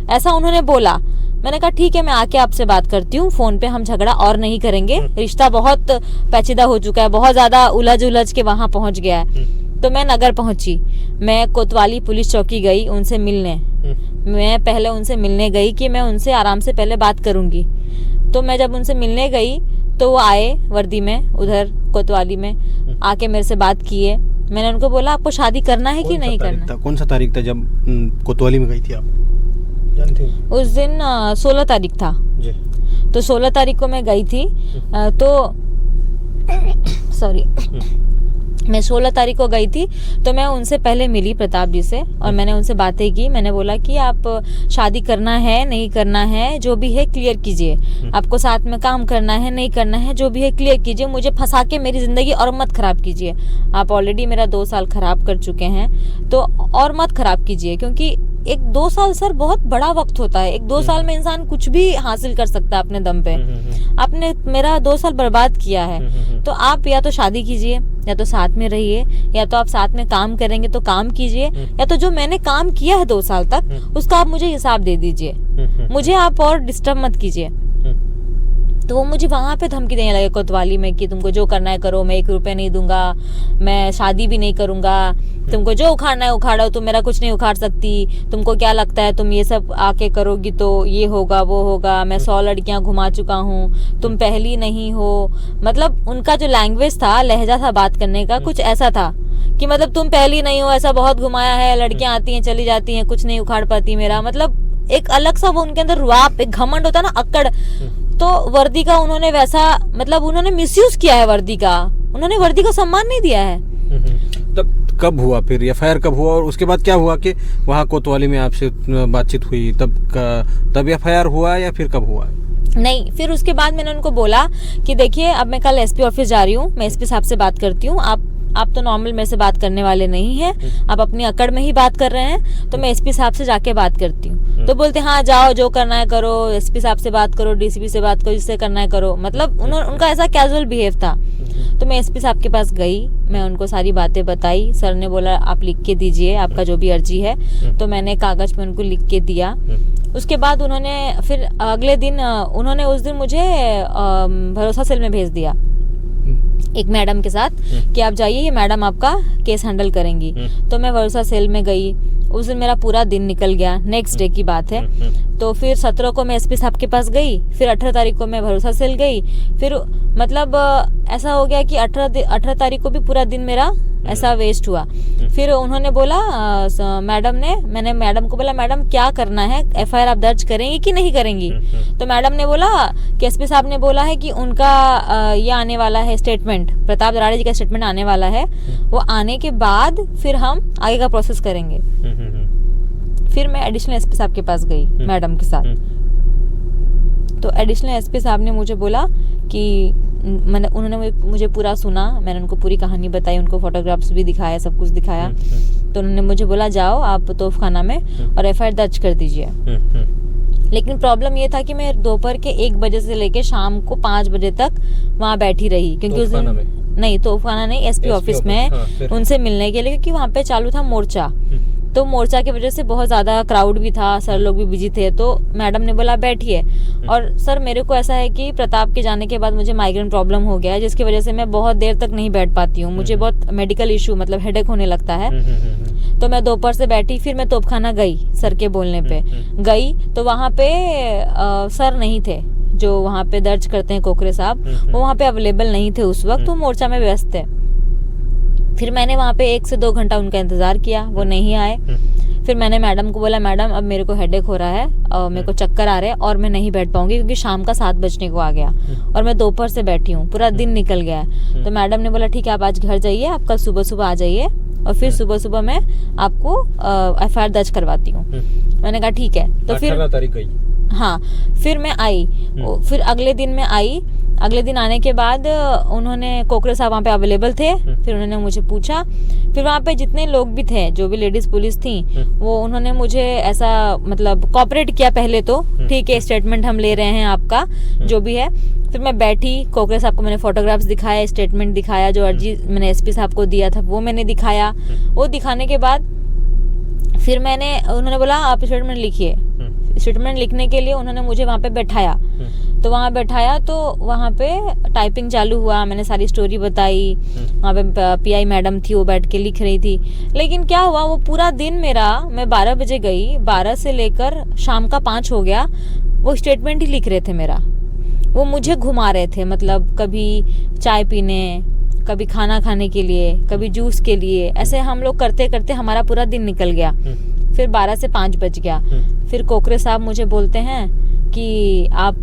S1: ऐसा उन्होंने बोला। मैंने कहा ठीक है, मैं आके आपसे बात करती हूँ, फोन पे हम झगड़ा और नहीं करेंगे, रिश्ता बहुत पेचीदा हो चुका है, बहुत ज्यादा उलझ के वहां पहुंच गया है। तो मैं नगर पहुंची, मैं कोतवाली पुलिस चौकी गई उनसे मिलने। मैं पहले उनसे मिलने गई कि मैं उनसे आराम से पहले बात करूंगी। तो मैं जब उनसे मिलने गई तो वो आए वर्दी में, उधर कोतवाली में आके मेरे से बात किए। मैंने उनको बोला आपको शादी करना है कि नहीं करना?
S2: कौन सा तारीख था जब कोतवाली में गई थी आप?
S1: उस दिन 16 तारीख था
S2: जी।
S1: तो 16 तारीख को मैं गई थी तो सॉरी मैं 16 तारीख को गई थी तो मैं उनसे पहले मिली प्रताप जी से और मैंने उनसे बातें की। मैंने बोला कि आप शादी करना है नहीं करना है जो भी है क्लियर कीजिए, आपको साथ में काम करना है नहीं करना है जो भी है क्लियर कीजिए, मुझे फंसा के मेरी जिंदगी और मत खराब कीजिए। आप ऑलरेडी मेरा 2 साल खराब कर चुके हैं तो और मत खराब कीजिए, क्योंकि 1-2 साल सर बहुत बड़ा वक्त होता है। 1-2 साल में इंसान कुछ भी हासिल कर सकता है अपने दम पे। आपने मेरा 2 साल बर्बाद किया है तो आप या तो शादी कीजिए या तो साथ में रहिए या तो आप साथ में काम करेंगे तो काम कीजिए या तो जो मैंने काम किया है 2 साल तक उसका आप मुझे हिसाब दे दीजिए, मुझे आप और डिस्टर्ब मत कीजिए। तो वो मुझे वहां पे धमकी देने लगे कोतवाली में कि तुमको जो करना है करो, मैं 1 रुपए नहीं दूंगा, मैं शादी भी नहीं करूंगा, तुमको जो उखाड़ना है उखाड़ो, तुम मेरा कुछ नहीं उखाड़ सकती, तुमको क्या लगता है तुम ये सब आके करोगी तो ये होगा वो होगा, मैं 100 लड़कियां घुमा चुका हूँ, तुम पहली नहीं हो। मतलब उनका जो लैंग्वेज था, लहजा था बात करने का, कुछ ऐसा था कि मतलब तुम पहली नहीं हो, ऐसा बहुत घुमाया है, लड़कियां आती हैं चली जाती हैं, कुछ नहीं उखाड़ पाती मेरा। मतलब एक अलग सा वो उनके अंदर रुआब, एक घमंड होता है ना, अक्कड़। तो वर्दी का उन्होंने वैसा मतलब उन्होंने मिसयूज किया है वर्दी का, उन्होंने वर्दी को सम्मान नहीं दिया है।
S2: तब कब हुआ फिर एफआईआर कब हुआ और उसके बाद क्या हुआ कि वहाँ कोतवाली में आपसे बातचीत हुई तब एफआईआर हुआ या फिर कब हुआ?
S1: नहीं, फिर उसके बाद मैंने उनको बोला कि देखिए अब मैं कल एसपी ऑफिस जा रही हूँ, मैं एसपी साहब से बात करती हूँ, आप तो नॉर्मल मेरे से बात करने वाले नहीं हैं, आप अपनी अकड़ में ही बात कर रहे हैं, तो मैं एसपी साहब से जाके बात करती हूँ। तो बोलते हाँ जाओ जो करना है करो, एसपी साहब से बात करो, डीसीपी से बात करो, जिससे करना है करो। मतलब उनका ऐसा कैजुअल बिहेव था। तो मैं एसपी साहब के पास गई, मैं उनको सारी बातें बताई। सर ने बोला आप लिख के दीजिए आपका जो भी अर्जी है, तो मैंने कागज पे उनको लिख के दिया। उसके बाद उन्होंने फिर अगले दिन उन्होंने उस दिन मुझे भरोसा सेल में भेज दिया एक मैडम के साथ कि आप जाइए, ये मैडम आपका केस हैंडल करेंगी। तो मैं भरोसा सेल में गई, उस दिन मेरा पूरा दिन निकल गया। नेक्स्ट डे की बात है। तो फिर 17 को मैं एसपी साहब के पास गई, फिर 18 तारीख को मैं भरोसा सेल गई। फिर मतलब ऐसा हो गया कि 18 तारीख को भी पूरा दिन मेरा ऐसा वेस्ट हुआ। फिर उन्होंने बोला मैंने मैडम को बोला मैडम क्या करना है, एफआईआर आप दर्ज करेंगी कि नहीं करेंगी? तो मैडम ने बोला कि एसपी साहब ने बोला है कि उनका ये आने वाला है स्टेटमेंट, प्रताप दराड़े जी का स्टेटमेंट आने वाला है, वो आने के बाद फिर हम आगे का प्रोसेस करेंगे। फिर मैं एडिशनल एसपी साहब के पास गई मैडम के साथ। तो एडिशनल एसपी साहब ने मुझे बोला कि उन्होंने मुझे पूरा सुना, मैंने उनको पूरी कहानी बताई, उनको फोटोग्राफ्स भी दिखाया, सब कुछ दिखाया। तो उन्होंने मुझे बोला जाओ आप तोफखाना में और एफआईआर दर्ज कर दीजिए। लेकिन प्रॉब्लम ये था कि मैं दोपहर के 1 बजे से लेके शाम को 5 बजे तक वहाँ बैठी रही, क्योंकि उस दिन नहीं तोफखाना नहीं एसपी ऑफिस में उनसे मिलने के लिए, क्योंकि वहाँ पे चालू था मोर्चा। तो मोर्चा की वजह से बहुत ज्यादा क्राउड भी था, सर लोग भी बिजी थे। तो मैडम ने बोला बैठिए। और सर मेरे को ऐसा है कि प्रताप के जाने के बाद मुझे माइग्रेन प्रॉब्लम हो गया है, जिसकी वजह से मैं बहुत देर तक नहीं बैठ पाती हूँ, मुझे बहुत मेडिकल इशू मतलब हेडेक होने लगता है। तो मैं दोपहर से बैठी, फिर मैं तोपखाना गई, सर के बोलने पे गई तो वहाँ पे सर नहीं थे जो वहाँ पे दर्ज करते हैं, कोकरे साहब, वो वहाँ पे अवेलेबल नहीं थे उस वक्त, वो मोर्चा में व्यस्त थे। फिर मैंने वहाँ पे 1 से 2 घंटा उनका इंतजार किया, वो नहीं आए। फिर मैंने मैडम को बोला मैडम अब मेरे को हेडेक हो रहा है और मेरे को चक्कर आ रहे हैं और मैं नहीं बैठ पाऊंगी, क्योंकि शाम का 7 बजने को आ गया और मैं दोपहर से बैठी हूँ, पूरा दिन निकल गया है। तो मैडम ने बोला ठीक है आप आज घर जाइए, आप कल सुबह सुबह आ जाइए और फिर सुबह सुबह मैं आपको एफआईआर दर्ज करवाती हूँ। मैंने कहा ठीक है। तो फिर
S2: 18 तारीख गई।
S1: हाँ, फिर मैं आई। फिर अगले दिन मैं आई, अगले दिन आने के बाद उन्होंने कोकरे साहब वहाँ पे अवेलेबल थे। फिर उन्होंने मुझे पूछा, फिर वहाँ पे जितने लोग भी थे, जो भी लेडीज पुलिस थी, वो उन्होंने मुझे ऐसा मतलब कोऑपरेट किया पहले तो, ठीक है स्टेटमेंट हम ले रहे हैं आपका जो भी है। फिर मैं बैठी, कोकरे साहब को मैंने फोटोग्राफ्स दिखाया, स्टेटमेंट दिखाया, जो अर्जी मैंने एसपी साहब को दिया था वो मैंने दिखाया। वो दिखाने के बाद फिर उन्होंने बोला आप स्टेटमेंट लिखिए। स्टेटमेंट लिखने के लिए उन्होंने मुझे वहाँ पे बैठाया। तो वहाँ बैठाया तो वहाँ पे टाइपिंग चालू हुआ, मैंने सारी स्टोरी बताई। वहाँ पे पीआई मैडम थी, वो बैठ के लिख रही थी। लेकिन क्या हुआ, वो पूरा दिन मैं 12 बजे गई, 12 से लेकर शाम का 5 हो गया, वो स्टेटमेंट ही लिख रहे थे मेरा। वो मुझे घुमा रहे थे, मतलब कभी चाय पीने, कभी खाना खाने के लिए, कभी जूस के लिए, ऐसे हम लोग करते करते हमारा पूरा दिन निकल गया। फिर 12 से 5 बज गया। फिर कोकरे साहब मुझे बोलते हैं कि आप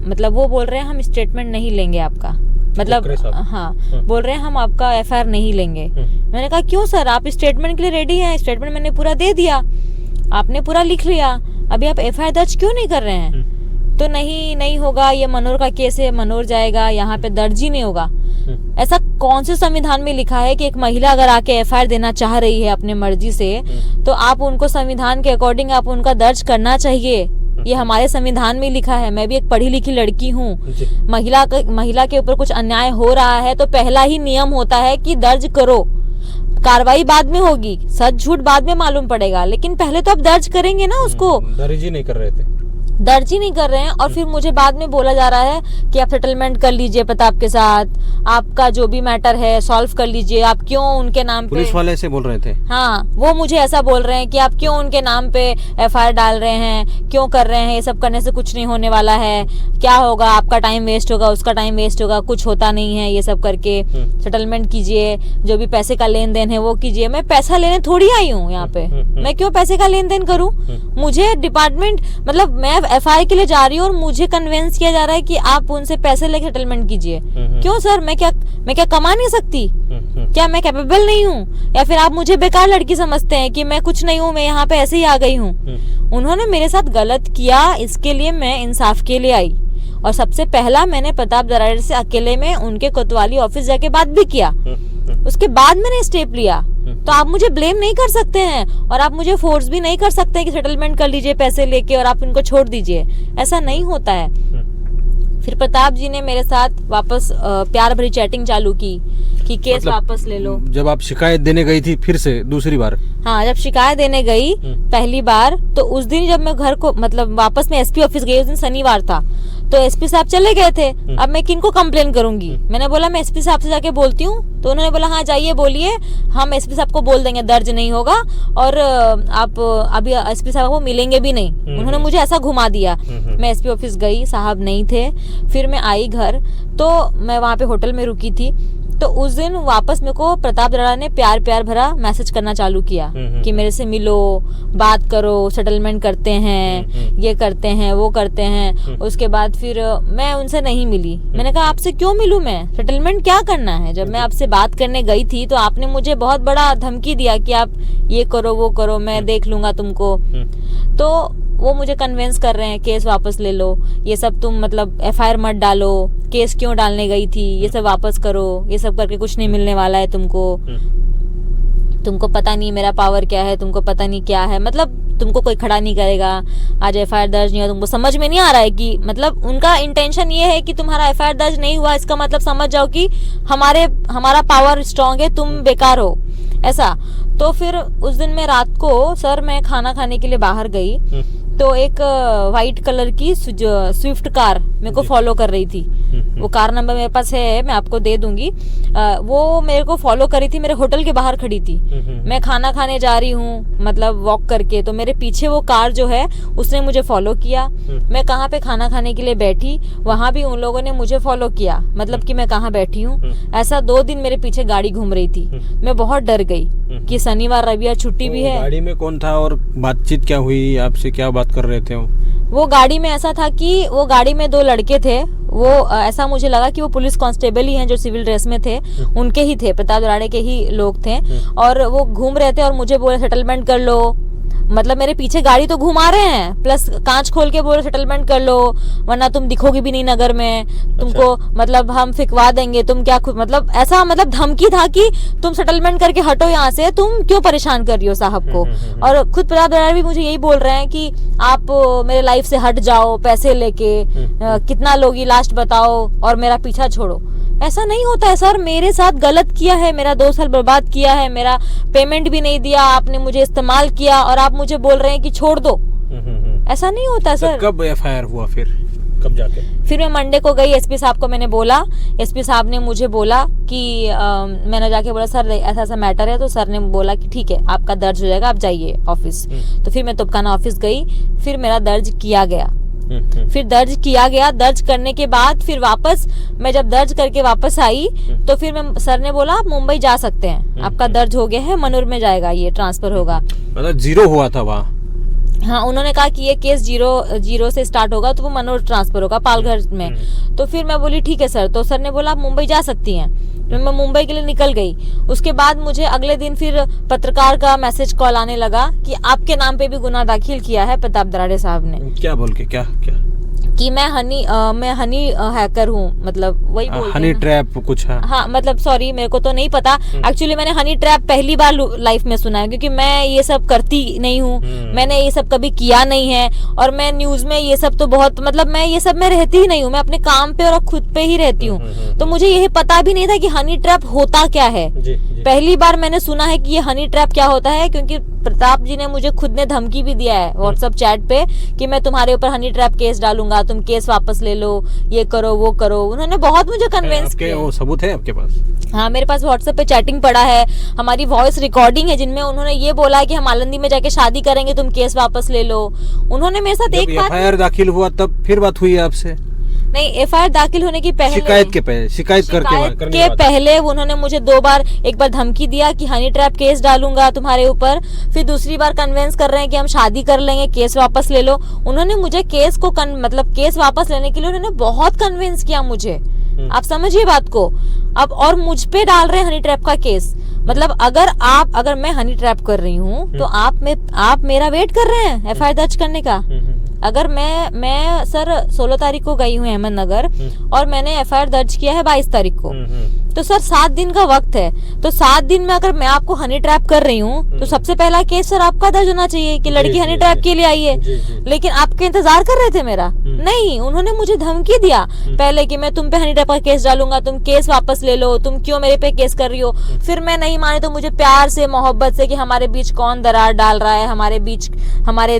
S1: मतलब वो बोल रहे हैं हम स्टेटमेंट नहीं लेंगे आपका, मतलब हाँ बोल रहे हैं हम आपका एफआईआर नहीं लेंगे। मैंने कहा क्यों सर, आप स्टेटमेंट के लिए रेडी हैं? स्टेटमेंट मैंने पूरा दे दिया, आपने पूरा लिख लिया, अभी आप एफआईआर दर्ज क्यों नहीं कर रहे हैं? तो नहीं होगा, ये मनोर का केस है, मनोर जाएगा, यहाँ पे दर्ज ही नहीं होगा। ऐसा कौन से संविधान में लिखा है कि एक महिला अगर आके एफआईआर देना चाह रही है अपने मर्जी से तो आप उनको संविधान के अकॉर्डिंग आप उनका दर्ज करना चाहिए? ये हमारे संविधान में लिखा है। मैं भी एक पढ़ी लिखी लड़की हूँ, महिला के ऊपर कुछ अन्याय हो रहा है तो पहला ही नियम होता है कि दर्ज करो, कार्रवाई बाद में होगी, सच झूठ बाद में मालूम पड़ेगा, लेकिन पहले तो आप दर्ज करेंगे ना उसको।
S2: दर्ज ही नहीं कर रहे थे,
S1: दर्ज ही नहीं कर रहे हैं। और फिर मुझे बाद में बोला जा रहा है कि आप सेटलमेंट कर लीजिए प्रताप के साथ, आपका जो भी मैटर है सॉल्व कर लीजिए, आप क्यों उनके नाम पे,
S2: पुलिस वाले ऐसे बोल रहे थे।
S1: हाँ, वो मुझे ऐसा बोल रहे हैं कि आप क्यों उनके नाम पे एफआईआर डाल रहे हैं, क्यों कर रहे हैं, ये सब करने से कुछ नहीं होने वाला है, क्या होगा, आपका टाइम वेस्ट होगा, उसका टाइम वेस्ट होगा, कुछ होता नहीं है, ये सब करके सेटलमेंट कीजिए, जो भी पैसे का लेन देन है वो कीजिए। मैं पैसा लेने थोड़ी आई हूँ यहाँ पे, मैं क्यों पैसे का लेन देन करूँ? मुझे डिपार्टमेंट मतलब मैं एफआईआर के लिए जा रही हूँ और मुझे कन्विंस किया जा रहा है कि आप उनसे पैसे लेके सेटलमेंट कीजिए। क्यों सर, मैं क्या कमा नहीं सकती? क्या मैं कैपेबल नहीं हूँ? या फिर आप मुझे बेकार लड़की समझते हैं कि मैं कुछ नहीं हूँ, मैं यहाँ पे ऐसे ही आ गई हूँ? उन्होंने मेरे साथ गलत किया, इसके लिए मैं इंसाफ के लिए आई। और सबसे पहला मैंने प्रताप दराड़े से अकेले में उनके कोतवाली ऑफिस जाके बात भी किया, उसके बाद मैंने स्टेप लिया। तो आप मुझे ब्लेम नहीं कर सकते हैं और आप मुझे फोर्स भी नहीं कर सकते कि सेटलमेंट कर लीजिए पैसे लेके और आप इनको छोड़ दीजिए, ऐसा नहीं होता है। फिर प्रताप जी ने मेरे साथ वापस प्यार भरी चैटिंग चालू की कि केस वापस ले लो।
S2: जब आप शिकायत देने गई थी फिर से दूसरी बार?
S1: हाँ, जब शिकायत देने गई पहली बार तो उस दिन जब मैं घर को मतलब वापस मैं एसपी ऑफिस गई, उस दिन शनिवार था, तो एसपी साहब चले गए थे। अब मैं किनको कंप्लेन करूंगी? मैंने बोला मैं एसपी साहब से जाके बोलती हूँ, तो उन्होंने बोला हाँ जाइए बोलिए, हम एसपी साहब को बोल देंगे दर्ज नहीं होगा और आप अभी एसपी साहब को मिलेंगे भी नहीं। उन्होंने मुझे ऐसा घुमा दिया। मैं एसपी ऑफिस गई, साहब नहीं थे। फिर मैं आई घर, तो मैं वहाँ पे होटल में रुकी थी, तो उस दिन वापस मेरे को प्रताप दराड़ा ने प्यार भरा मैसेज करना चालू किया कि मेरे से मिलो, बात करो, सेटलमेंट करते हैं, ये करते हैं, वो करते हैं। उसके बाद फिर मैं उनसे नहीं मिली। मैंने कहा आपसे क्यों मिलूं मैं, सेटलमेंट क्या करना है? जब मैं आपसे बात करने गई थी तो आपने मुझे बहुत बड़ा धमकी दिया कि आप ये करो वो करो, मैं देख लूंगा तुमको। तो वो मुझे कन्विंस कर रहे हैं केस वापस ले लो, ये सब तुम मतलब एफआईआर मत डालो, केस क्यों डालने गई थी, ये सब वापस करो, ये सब करके कुछ नहीं मिलने वाला है तुमको पता नहीं मेरा पावर क्या है, तुमको पता नहीं क्या है, मतलब तुमको कोई खड़ा नहीं करेगा, आज एफआईआर दर्ज नहीं हुआ। तुमको समझ में नहीं आ रहा है कि मतलब उनका इंटेंशन ये है कि तुम्हारा एफआईआर दर्ज नहीं हुआ, इसका मतलब समझ जाओ कि हमारा पावर स्ट्रांग है, तुम बेकार हो, ऐसा। तो फिर उस दिन मैं रात को सर मैं खाना खाने के लिए बाहर गई, तो एक वाइट कलर की स्विफ्ट कार मेरे को फॉलो कर रही थी। वो कार नंबर मेरे पास है, मैं आपको दे दूंगी। वो मेरे को फॉलो करी थी, मेरे होटल के बाहर खड़ी थी। मैं खाना खाने जा रही हूँ मतलब वॉक करके, तो मेरे पीछे वो कार जो है उसने मुझे फॉलो किया। मैं कहाँ पे खाना खाने के लिए बैठी, वहां भी उन लोगों ने मुझे फॉलो किया, मतलब कि मैं कहाँ बैठी हूँ। ऐसा 2 दिन मेरे पीछे गाड़ी घूम रही थी। मैं बहुत डर गई कि शनिवार रविवार छुट्टी भी है।
S2: गाड़ी में कौन था और बातचीत क्या हुई, आपसे क्या बात कर रहे थे?
S1: वो गाड़ी में ऐसा था कि वो गाड़ी में 2 लड़के थे। वो ऐसा मुझे लगा कि वो पुलिस कांस्टेबल ही हैं जो सिविल ड्रेस में थे, उनके ही थे, प्रताप दराड़े के ही लोग थे। और वो घूम रहे थे और मुझे बोले सेटलमेंट कर लो, मतलब मेरे पीछे गाड़ी तो घुमा रहे हैं, प्लस कांच खोल के बोले सेटलमेंट कर लो वरना तुम दिखोगी भी नहीं नगर में, तुमको मतलब हम फिकवा देंगे, तुम क्या मतलब ऐसा मतलब धमकी था कि तुम सेटलमेंट करके हटो यहाँ से, तुम क्यों परेशान कर रही हो साहब को। और खुद प्रताप दराड़े भी मुझे यही बोल रहे हैं कि आप मेरे लाइफ से हट जाओ पैसे लेके, कितना लोगी लास्ट बताओ और मेरा पीछा छोड़ो। ऐसा नहीं होता है सर, मेरे साथ गलत किया है, मेरा 2 साल बर्बाद किया है, मेरा पेमेंट भी नहीं दिया, आपने मुझे इस्तेमाल किया और आप मुझे बोल रहे हैं कि छोड़ दो। ऐसा नहीं होता सर।
S2: कब एफआईआर हुआ फिर, कब जाके?
S1: फिर मैं मंडे को गई, एसपी साहब को मैंने बोला, एसपी साहब ने मुझे बोला कि मैंने जाके बोला सर ऐसा ऐसा मैटर है, तो सर ने बोला कि ठीक है आपका दर्ज हो जाएगा, आप जाइए ऑफिस। तो फिर मैं तोपखाना ऑफिस गई, फिर मेरा दर्ज किया गया। फिर दर्ज किया गया, दर्ज करने के बाद फिर वापस मैं जब दर्ज करके वापस आई तो फिर मैं सर ने बोला आप मुंबई जा सकते हैं, आपका दर्ज हो गया है, मनोर में जाएगा, ये ट्रांसफर होगा।
S2: मतलब 0 हुआ था वहाँ?
S1: हाँ, उन्होंने कहा कि ये केस 0 से स्टार्ट होगा तो वो मनोर ट्रांसफर होगा पालघर में। तो फिर मैं बोली ठीक है सर। तो सर ने बोला आप मुंबई जा सकती हैं। तो मैं मुंबई के लिए निकल गई। उसके बाद मुझे अगले दिन फिर पत्रकार का मैसेज कॉल आने लगा कि आपके नाम पे भी गुनाह दाखिल किया है प्रताप दराड़े साहब ने।
S2: क्या बोल के? क्या
S1: कि मैं हनी हैकर हूँ, मतलब वही बोलते
S2: हनी ट्रैप कुछ है?
S1: हाँ, मतलब सॉरी मेरे को तो नहीं पता। एक्चुअली मैंने हनी ट्रैप पहली बार लाइफ में सुना है, क्योंकि मैं ये सब करती नहीं हूँ, मैंने ये सब कभी किया नहीं है। और मैं न्यूज में ये सब तो बहुत, मतलब मैं ये सब में रहती ही नहीं हूँ, मैं अपने काम पे और खुद पे ही रहती हूँ। तो मुझे ये पता भी नहीं था कि हनी ट्रैप होता क्या है। पहली बार मैंने सुना है कि ये हनी ट्रैप क्या होता है, क्योंकि प्रताप जी ने मुझे खुद ने धमकी भी दिया है व्हाट्सएप चैट पे कि मैं तुम्हारे ऊपर हनी ट्रैप केस डालूंगा, तुम केस वापस ले लो, ये करो वो करो। उन्होंने बहुत मुझे कन्विंस किया।
S2: वो सबूत है आपके पास?
S1: हाँ, मेरे पास व्हाट्सएप पे चैटिंग पड़ा है, हमारी वॉइस रिकॉर्डिंग है जिनमें उन्होंने ये बोला है कि हम आलंदी में जाके शादी करेंगे, तुम केस वापस ले लो। उन्होंने मेरे साथ एक बात,
S2: एफआईआर दाखिल हुआ तब फिर बात हुई आपसे?
S1: नहीं, एफआईआर दाखिल होने की पहले,
S2: शिकायत के
S1: पहले उन्होंने मुझे 2 बार, एक बार धमकी दिया कि हनी ट्रैप केस डालूंगा तुम्हारे ऊपर, फिर दूसरी बार कन्विंस कर रहे हैं कि हम शादी कर लेंगे, केस वापस ले लो। उन्होंने मुझे केस को मतलब केस वापस लेने के लिए उन्होंने बहुत कन्विंस किया मुझे। आप समझिए बात को। अब और मुझ पे डाल रहे हैं हनी ट्रैप का केस। मतलब अगर मैं हनी ट्रैप कर रही हूँ तो आप मेरा वेट कर रहे हैं एफआईआर दर्ज करने का। अगर मैं सर 16 तारीख को गई हूँ अहमदनगर और मैंने एफआईआर दर्ज किया है 22 तारीख को, तो सर 7 दिन का वक्त है। तो 7 दिन में अगर मैं आपको हनी ट्रैप कर रही हूँ तो सबसे पहला केस सर आपका दर्ज होना चाहिए कि लड़की हनी ट्रैप के लिए आई है। लेकिन आपके इंतजार कर रहे थे मेरा? नहीं, उन्होंने मुझे धमकी दिया पहले कि मैं तुम पे हनी ट्रैप का केस डालूंगा, तुम केस वापस ले लो, तुम क्यों मेरे पे केस कर रही हो। फिर मैं नहीं मानी तो मुझे प्यार से मोहब्बत से कि हमारे बीच कौन दरार डाल रहा है, हमारे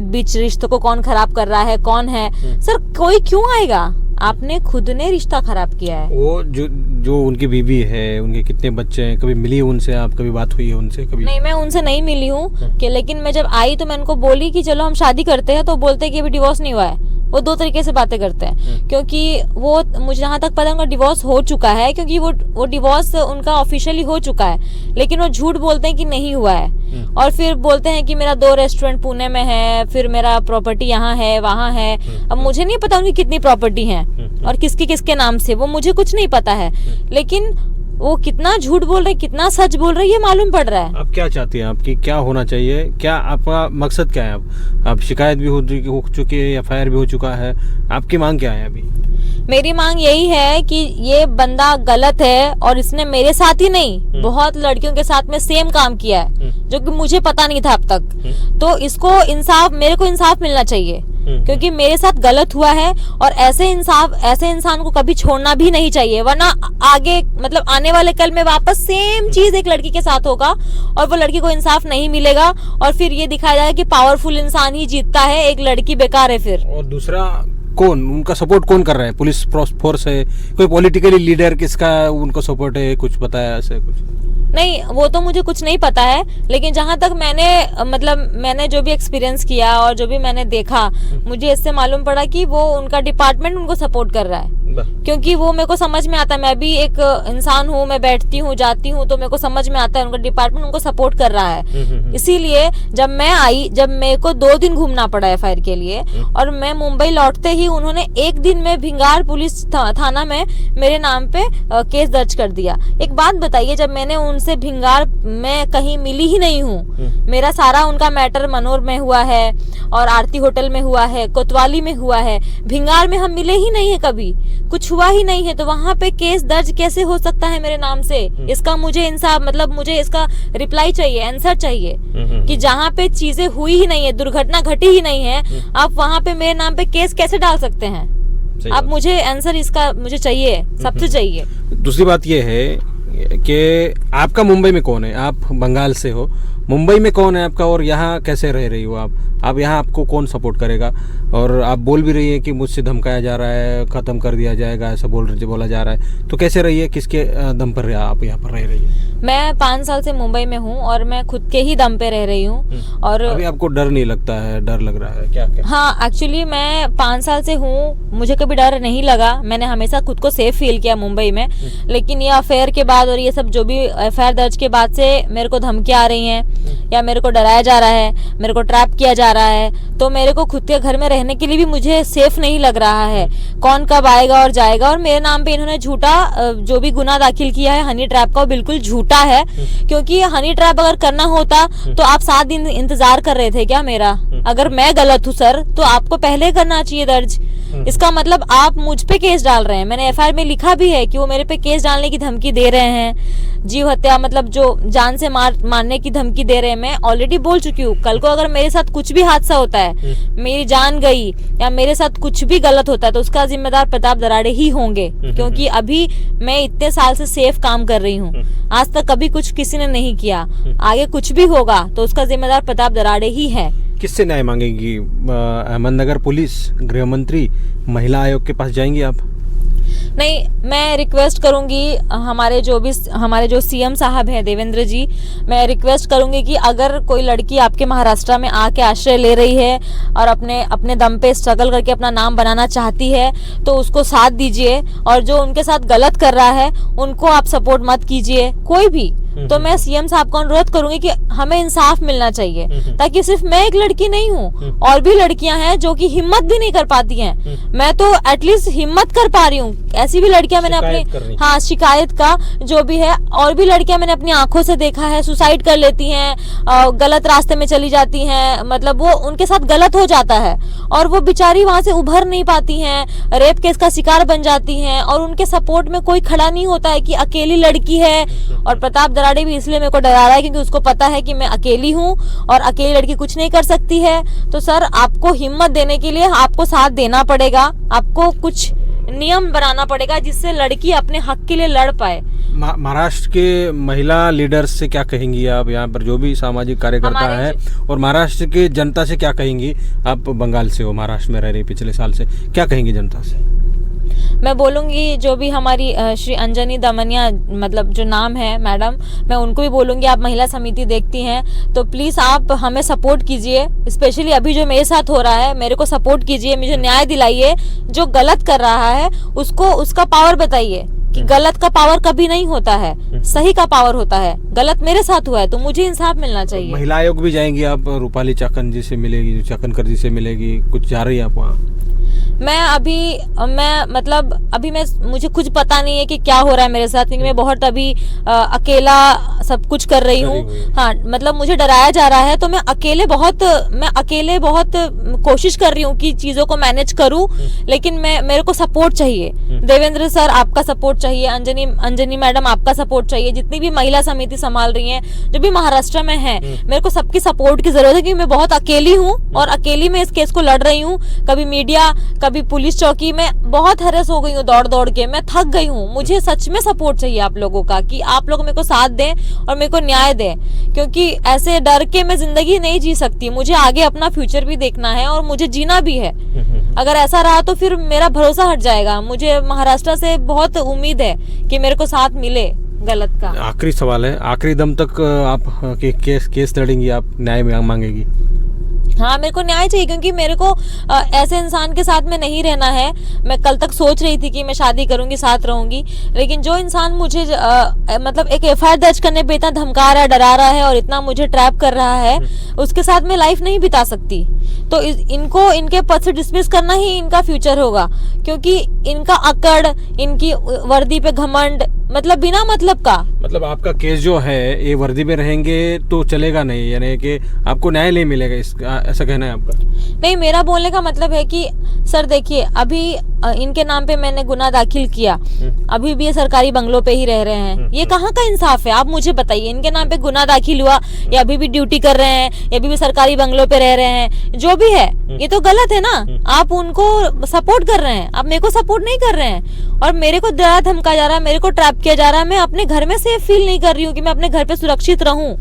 S1: बीच रिश्तों को कौन खराब कर रहा है, कौन है। सर कोई क्यों आएगा? आपने खुद ने रिश्ता खराब किया है।
S2: वो जो उनकी बीवी है, उनके कितने बच्चे हैं, कभी मिली उनसे आप? कभी बात हुई है उनसे? कभी
S1: नहीं, मैं उनसे नहीं मिली हूँ कि, लेकिन मैं जब आई तो मैं उनको बोली कि चलो हम शादी करते हैं, तो बोलते हैं कि अभी डिवोर्स नहीं हुआ है। वो 2 तरीके से बातें करते हैं, क्योंकि वो मुझे जहाँ तक पता है उनका डिवोर्स हो चुका है, क्योंकि वो डिवोर्स उनका ऑफिशियली हो चुका है, लेकिन वो झूठ बोलते हैं कि नहीं हुआ है। और फिर बोलते हैं कि मेरा 2 रेस्टोरेंट पुणे में है, फिर मेरा प्रॉपर्टी यहाँ है वहाँ है। अब मुझे नहीं पता उनकी कितनी प्रॉपर्टी है और किसके नाम से, वो मुझे कुछ नहीं पता है। लेकिन वो कितना झूठ बोल रहे, कितना सच बोल रहे, ये मालूम पड़ रहा है।
S2: आप क्या चाहती हैं? आपकी क्या होना चाहिए? क्या आपका मकसद क्या है? आप शिकायत भी हो चुकी है, एफआईआर भी हो चुका है, आपकी मांग क्या है अभी?
S1: मेरी मांग यही है कि ये बंदा गलत है और इसने मेरे साथ ही नहीं बहुत लड़कियों के साथ में सेम काम किया है, जो कि मुझे पता नहीं था अब तक। तो इसको मेरे को इंसाफ मिलना चाहिए, क्योंकि मेरे साथ गलत हुआ है। और ऐसे इंसान को कभी छोड़ना भी नहीं चाहिए, वरना आगे मतलब आने वाले कल में वापस सेम चीज एक लड़की के साथ होगा और वो लड़की को इंसाफ नहीं मिलेगा और फिर ये दिखाया जाएगा कि पावरफुल इंसान ही जीतता है, एक लड़की बेकार है। फिर
S2: और दूसरा कौन, उनका सपोर्ट कौन कर रहा है? पुलिस फोर्स है, कोई पॉलिटिकली लीडर किसका उनको सपोर्ट है, कुछ बताया ऐसे कुछ?
S1: नहीं, वो तो मुझे कुछ नहीं पता है, लेकिन जहां तक मैंने जो भी एक्सपीरियंस किया और जो भी मैंने देखा, मुझे इससे मालूम पड़ा कि वो उनका डिपार्टमेंट उनको सपोर्ट कर रहा है। क्योंकि वो मेरे को समझ में आता है, मैं भी एक इंसान हूँ, मैं बैठती हूँ जाती हूँ, तो मेरे को समझ में आता है उनका डिपार्टमेंट उनको सपोर्ट कर रहा है। इसीलिए जब मैं आई, जब मेरे को 2 दिन घूमना पड़ा एफआईआर के लिए, और मैं मुंबई लौटते ही उन्होंने 1 दिन में भिंगार पुलिस थाना में मेरे नाम पे केस दर्ज कर दिया। एक बात बताइए, जब मैंने उनसे भिंगार में कहीं मिली ही नहीं हूँ, मेरा सारा उनका मैटर मनोर में हुआ है और आरती होटल में हुआ है, कोतवाली में हुआ है, भिंगार में हम मिले ही नहीं है, कभी कुछ हुआ ही नहीं है, तो वहाँ पे केस दर्ज कैसे हो सकता है मेरे नाम से? इसका मुझे इंसाफ, मतलब मुझे इसका रिप्लाई चाहिए, आंसर चाहिए कि जहाँ पे चीजें हुई ही नहीं है, दुर्घटना घटी ही नहीं है, आप वहाँ पे मेरे नाम पे केस कैसे डाल सकते हैं? अब मुझे आंसर इसका मुझे चाहिए, सबसे चाहिए।
S2: दूसरी बात ये है कि आपका मुंबई में कौन है? आप बंगाल से हो मुंबई में कौन है आपका और यहाँ कैसे रह रही हो आप यहाँ आपको कौन सपोर्ट करेगा? और आप बोल भी रही है कि मुझसे धमकाया जा रहा है, ख़त्म कर दिया जाएगा, ऐसा बोला जा रहा है, तो कैसे रही है, किसके दम पर आप यहाँ पर रह रही है?
S1: मैं 5 साल से मुंबई में हूँ और मैं खुद के ही दम पे रह रही हूँ। और
S2: अभी आपको डर नहीं लगता है? डर लग रहा है क्या?
S1: हाँ, एक्चुअली मैं 5 साल से हूँ, मुझे कभी डर नहीं लगा। मैंने हमेशा खुद को सेफ फील किया मुंबई में। लेकिन ये अफेयर के बाद और ये सब जो भी एफआईआर दर्ज के बाद से मेरे को धमकियाँ आ रही हैं या मेरे को डराया जा रहा है, मेरे को ट्रैप किया जा रहा है, तो मेरे को खुद के घर में रहने के लिए भी मुझे सेफ नहीं लग रहा है। कौन कब आएगा और जाएगा। और मेरे नाम पे इन्होंने झूठा जो भी गुनाह दाखिल किया है हनी ट्रैप का, वो बिल्कुल झूठा है। क्योंकि हनी ट्रैप अगर करना होता तो आप 7 दिन इंतजार कर रहे थे क्या मेरा? अगर मैं गलत हूँ सर तो आपको पहले करना चाहिए दर्ज। इसका मतलब आप मुझ पे केस डाल रहे हैं। मैंने एफआईआर में लिखा भी है कि वो मेरे पे केस डालने की धमकी दे रहे हैं, जीव हत्या मतलब जो जान से मारने की धमकी दे रहे हैं। मैं ऑलरेडी बोल चुकी हूँ, कल को अगर मेरे साथ कुछ भी हादसा होता है, मेरी जान गई या मेरे साथ कुछ भी गलत होता है तो उसका जिम्मेदार प्रताप दराड़े ही होंगे। क्योंकि अभी मैं इतने साल से सेफ काम कर रही हूँ, आज तक कभी कुछ किसी ने नहीं किया। आगे कुछ भी होगा तो उसका जिम्मेदार प्रताप दराड़े ही है।
S2: किससे न्याय मांगेंगी? अहमदनगर पुलिस, गृह मंत्री, महिला आयोग के पास जाएंगी आप?
S1: नहीं, मैं रिक्वेस्ट करूंगी हमारे जो सीएम साहब हैं देवेंद्र जी, मैं रिक्वेस्ट करूंगी कि अगर कोई लड़की आपके महाराष्ट्र में आके आश्रय ले रही है और अपने दम पे स्ट्रगल करके अपना नाम बनाना चाहती है तो उसको साथ दीजिए। और जो उनके साथ गलत कर रहा है उनको आप सपोर्ट मत कीजिए, कोई भी। तो मैं सीएम साहब को अनुरोध करूंगी कि हमें इंसाफ मिलना चाहिए, ताकि सिर्फ मैं एक लड़की नहीं हूँ, और भी लड़कियां हैं जो कि हिम्मत भी नहीं कर पाती हैं। मैं तो एटलीस्ट हिम्मत कर पा रही हूँ। ऐसी भी लड़कियां मैंने अपनी शिकायत का जो भी है, और भी लड़कियां मैंने अपनी आंखों से देखा है सुसाइड कर लेती हैं, गलत रास्ते में चली जाती हैं, मतलब वो उनके साथ गलत हो जाता है और वो बेचारी वहां से उभर नहीं पाती हैं, रेप केस का शिकार बन जाती हैं और उनके सपोर्ट में कोई खड़ा नहीं होता है कि अकेली लड़की है। और प्रताप दराड़े भी इसलिए मेरे को डरा रहा है क्योंकि उसको पता है कि मैं अकेली हूँ और अकेली लड़की कुछ नहीं कर सकती है। तो सर, आपको हिम्मत देने के लिए आपको साथ देना पड़ेगा, आपको कुछ नियम बनाना पड़ेगा जिससे लड़की अपने हक के लिए लड़ पाए।
S2: महाराष्ट्र के महिला लीडर्स से क्या कहेंगी आप, यहाँ पर जो भी सामाजिक कार्यकर्ता है, और महाराष्ट्र के जनता से क्या कहेंगी? आप बंगाल से हो, महाराष्ट्र में रह रही पिछले साल से, क्या कहेंगी जनता से?
S1: मैं बोलूंगी जो भी हमारी श्री अंजनी दमनिया मतलब जो नाम है मैडम, मैं उनको भी बोलूंगी आप महिला समिति देखती हैं तो प्लीज आप हमें सपोर्ट कीजिए। स्पेशली अभी जो मेरे साथ हो रहा है मेरे को सपोर्ट कीजिए, मुझे न्याय दिलाइए। जो गलत कर रहा है उसको उसका पावर बताइए कि गलत का पावर कभी नहीं होता है, सही का पावर होता है। गलत मेरे साथ हुआ है तो मुझे इंसाफ मिलना चाहिए।
S2: महिला आयोग भी जाएंगी आप? रूपाली चाकन जी से मिलेगी, चाकनकर जी से मिलेगी, कुछ जा रही है आप वहाँ? मुझे कुछ पता नहीं है कि क्या हो रहा है मेरे साथ, क्योंकि मैं बहुत अभी अकेला सब कुछ कर रही हूँ। हाँ, मतलब मुझे डराया जा रहा है तो मैं अकेले बहुत कोशिश कर रही हूँ कि चीजों को मैनेज करूँ। लेकिन मेरे को सपोर्ट चाहिए। देवेंद्र सर आपका सपोर्ट चाहिए, अंजनी मैडम आपका सपोर्ट चाहिए, जितनी भी महिला समिति संभाल रही है जो भी महाराष्ट्र में है, मेरे को सबकी सपोर्ट की जरूरत है क्योंकि मैं बहुत अकेली हूँ और अकेली में इस केस को लड़ रही हूँ। कभी मीडिया, कभी पुलिस चौकी में बहुत हैरेस हो गई हूँ दौड़ दौड़ के, मैं थक गई हूँ। मुझे सच में सपोर्ट चाहिए आप लोगों का कि आप लोग मेरे को साथ दें और मेरे को न्याय दें, क्योंकि ऐसे डर के मैं जिंदगी नहीं जी सकती। मुझे आगे अपना फ्यूचर भी देखना है और मुझे जीना भी है। अगर ऐसा रहा तो फिर मेरा भरोसा हट जाएगा। मुझे महाराष्ट्र से बहुत उम्मीद है कि मेरे को साथ मिले गलत का। आखिरी सवाल है, आखिरी दम तक आप केस लड़ेंगी, आप न्याय मांगेगी?
S1: हाँ, मेरे को न्याय चाहिए क्योंकि मेरे को ऐसे इंसान के साथ में नहीं रहना है। मैं कल तक सोच रही थी कि मैं शादी करूंगी, साथ रहूंगी, लेकिन जो इंसान मुझे मतलब एक एफआईआर दर्ज करने पे इतना धमका रहा है, डरा रहा है और इतना मुझे ट्रैप कर रहा है, उसके साथ मैं लाइफ नहीं बिता सकती। तो इनको इनके पद से डिसमिस करना ही इनका फ्यूचर होगा, क्योंकि इनका अकड़, इनकी वर्दी पे घमंड, मतलब बिना मतलब का।
S2: मतलब आपका केस जो है ये वर्दी में रहेंगे तो चलेगा नहीं, यानी कि आपको न्याय नहीं मिलेगा, ऐसा कहना है आपका?
S1: नहीं, मेरा बोलने का मतलब है कि सर देखिए, अभी इनके नाम पे मैंने गुनाह दाखिल किया, अभी भी ये सरकारी बंगलों पे ही रह रहे हैं। ये कहाँ का इंसाफ है, आप मुझे बताइए। इनके नाम पे गुनाह दाखिल हुआ, या अभी भी ड्यूटी कर रहे हैं, या अभी भी सरकारी बंगलों पे रह रहे हैं, जो भी है ये तो गलत है ना। आप उनको सपोर्ट कर रहे हैं, आप मेरे को सपोर्ट नहीं कर रहे हैं और मेरे को डरा धमका जा रहा है, मेरे को ट्रैप किया जा रहा है। मैं अपने घर में सेफ फील नहीं कर रही हूँ कि मैं अपने घर पे सुरक्षित रहूं।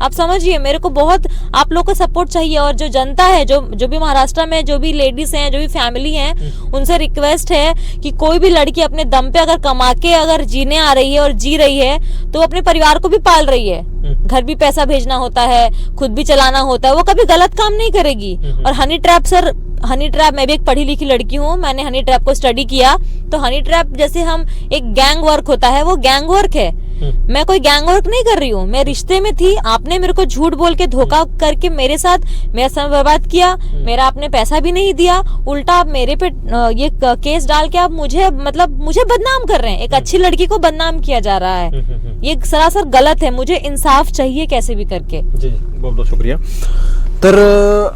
S1: आप समझिए, मेरे को बहुत आप लोग का सपोर्ट चाहिए। और जो जनता है, जो भी महाराष्ट्र में जो भी लेडीज हैं, जो भी फैमिली हैं, उनसे रिक्वेस्ट है कि कोई भी लड़की अपने दम पे अगर कमा के अगर जीने आ रही है और जी रही है तो अपने परिवार को भी पाल रही है। घर भी पैसा भेजना होता है, खुद भी चलाना होता है, वो कभी गलत काम नहीं करेगी। और honey trap sir, honey trap, मैं भी एक पढ़ी लिखी लड़की हूँ, मैंने हनी ट्रैप को स्टडी किया। तो हनी ट्रैप जैसे हम एक गैंग वर्क होता है, वो गैंग वर्क है। मैं कोई गैंग वर्क नहीं कर रही हूँ, मैं रिश्ते में थी, आपने मेरे को झूठ बोल के धोखा करके मेरे साथ मेरा समय बर्बाद किया, मेरा आपने पैसा भी नहीं दिया, उल्टा आप मेरे पे ये केस डाल के आप मुझे मुझे बदनाम कर रहे हैं। एक अच्छी लड़की को बदनाम किया जा रहा है, ये सरासर गलत है। मुझे इंसाफ चाहिए कैसे भी करके।
S2: जी, बहुत बहुत शुक्रिया। तर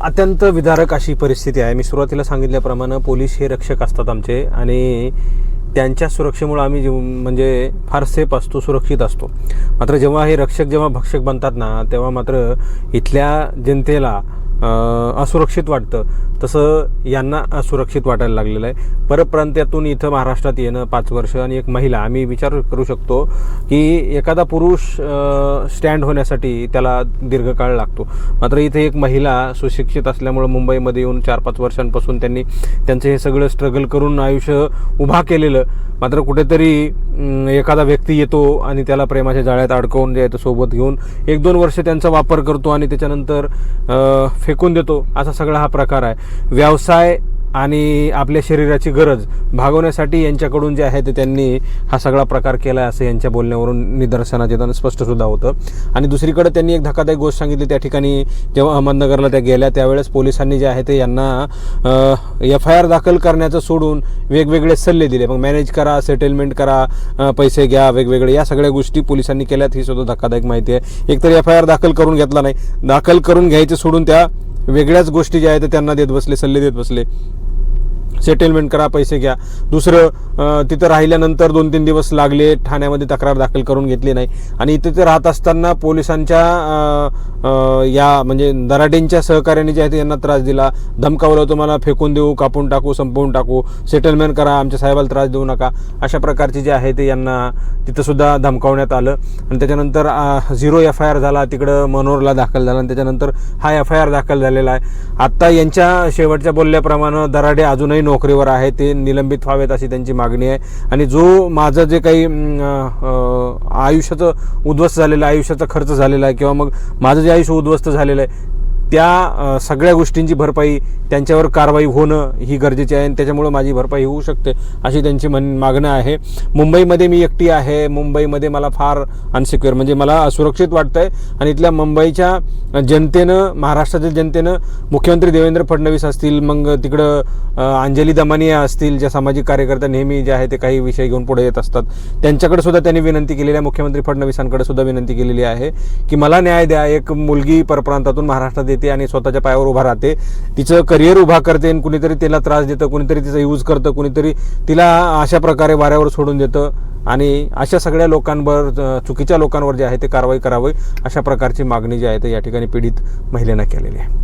S2: अत्यंत विदारक अशी परिस्थिती आहे। मी सुरुवातीला सांगितल्याप्रमाणे पोलीस हे रक्षक असतात आमचे आणि त्यांच्या सुरक्षेमुळे आम्ही म्हणजे फार सेफ असतो, सुरक्षित असतो। मात्र जेव्हा हे रक्षक जेव्हा भक्षक बनतात ना, तेव्हा मात्र इथल्या जनतेला असुरक्षित वाटतं। तसं यांना असुरक्षित वाटायला लागलेलं आहे। परप्रांत्यातून इथं महाराष्ट्रात येणं 5 वर्ष आणि एक महिला, आम्ही विचार करू शकतो की एखादा पुरुष स्टँड होण्यासाठी त्याला दीर्घकाळ लागतो, मात्र इथे एक महिला सुशिक्षित असल्यामुळे मुंबईमध्ये येऊन 4-5 वर्षांपासून त्यांनी त्यांचं हे सगळं स्ट्रगल करून आयुष्य उभा केलेलं, मात्र कुठेतरी एखादा व्यक्ती येतो आणि त्याला प्रेमाच्या जाळ्यात अडकवून द्यायचं, सोबत घेऊन 1-2 वर्ष त्यांचा वापर करतो आणि त्याच्यानंतर फेकून देतो, असा सगळा हा प्रकार आहे। व्यवसाय आणि आपल्या शरीराची गरज भागवण्यासाठी यांच्याकडून जे आहे ते त्यांनी हा सगळा प्रकार केला आहे, असं यांच्या बोलण्यावरून निदर्शनात येताना स्पष्ट सुद्धा होतं। आणि दुसरीकडे त्यांनी एक धक्कादायक गोष्ट सांगितली, त्या ठिकाणी जेव्हा अहमदनगरला त्या गेल्या त्यावेळेस पोलिसांनी जे आहे ते यांना FIR दाखल करण्याचं सोडून वेगवेगळे सल्ले दिले। मग मॅनेज करा, सेटलमेंट करा, पैसे घ्या, वेगवेगळे या सगळ्या गोष्टी पोलिसांनी केल्यात, ही सुद्धा धक्कादायक माहिती आहे। एकतर FIR दाखल करून घेतला नाही, दाखल करून घ्यायचे सोडून त्या वेगळ्याच गोष्टी ज्या आहेत त्यांना देत बसले, सल्ले देत बसले, सेटलमेंट करा, पैसे घ्या। दुसरं तिथं राहिल्यानंतर 2-3 दिवस लागले, ठाण्यामध्ये तक्रार दाखल करून घेतली नाही आणि तिथे राहत असताना पोलिसांच्या या म्हणजे दराडेंच्या सहकार्याने जे आहे ते यांना त्रास दिला, धमकावलं, तुम्हाला फेकून देऊ, कापून टाकू, संपवून टाकू, सेटलमेंट करा, आमच्या साहेबाला त्रास देऊ नका, अशा प्रकारची जे आहे ते यांना तिथं सुद्धा धमकावण्यात आलं। आणि त्याच्यानंतर 0 FIR झाला, तिकडं मनोरला दाखल झाला आणि त्याच्यानंतर हा FIR दाखल झालेला आहे। आता यांच्या शेवटच्या बोलल्याप्रमाणे दराडे अजूनही नोकरीवर आहे, ते निलंबित व्हावेत अशी त्यांची मागणी आहे। आणि जो माझं जे काही आयुष्याचं उद्ध्वस्त झालेलं, आयुष्याचा खर्च झालेला आहे किंवा मग माझं जे आयुष्य उद्ध्वस्त झालेलं आहे, त्या सगळ्या गोष्टींची भरपाई, त्यांच्यावर कारवाई होणं ही गरजेची आहे आणि त्याच्यामुळे माझी भरपाई होऊ शकते अशी त्यांची मागणं आहे। मुंबईमध्ये मी एकटी आहे, मुंबईमध्ये मला फार अनसिक्युअर म्हणजे मला असुरक्षित वाटतंय आणि इथल्या मुंबईच्या जनतेनं, महाराष्ट्रातील जनतेनं मुख्यमंत्री देवेंद्र फडणवीस असतील, मग तिकडं अंजली दमानिया असतील, ज्या सामाजिक कार्यकर्त्या नेहमी जे आहे ते काही विषय घेऊन पुढे येत असतात, त्यांच्याकडे सुद्धा त्यांनी विनंती केलेली आहे, मुख्यमंत्री फडणवीसांकडे सुद्धा विनंती केलेली आहे की मला न्याय द्या। एक मुलगी परप्रांतातून महाराष्ट्रात येते आणि स्वतःच्या पायावर उभा राहते, तिचं करिअर उभा करते, कुणीतरी तिला त्रास देतं, कुणीतरी तिचा यूज करतं, कुणीतरी तिला अशा प्रकारे वाऱ्यावर सोडून देतं आणि अशा सगळ्या लोकांवर, चुकीच्या लोकांवर जे आहे ते कारवाई करावी, अशा प्रकारची मागणी जी आहे ते या ठिकाणी पीडित महिलेनं केलेली आहे।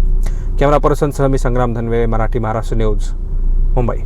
S2: कॅमेरा पर्सन सह मी संग्राम धनवे, मराठी महाराष्ट्र न्यूज, मुंबई।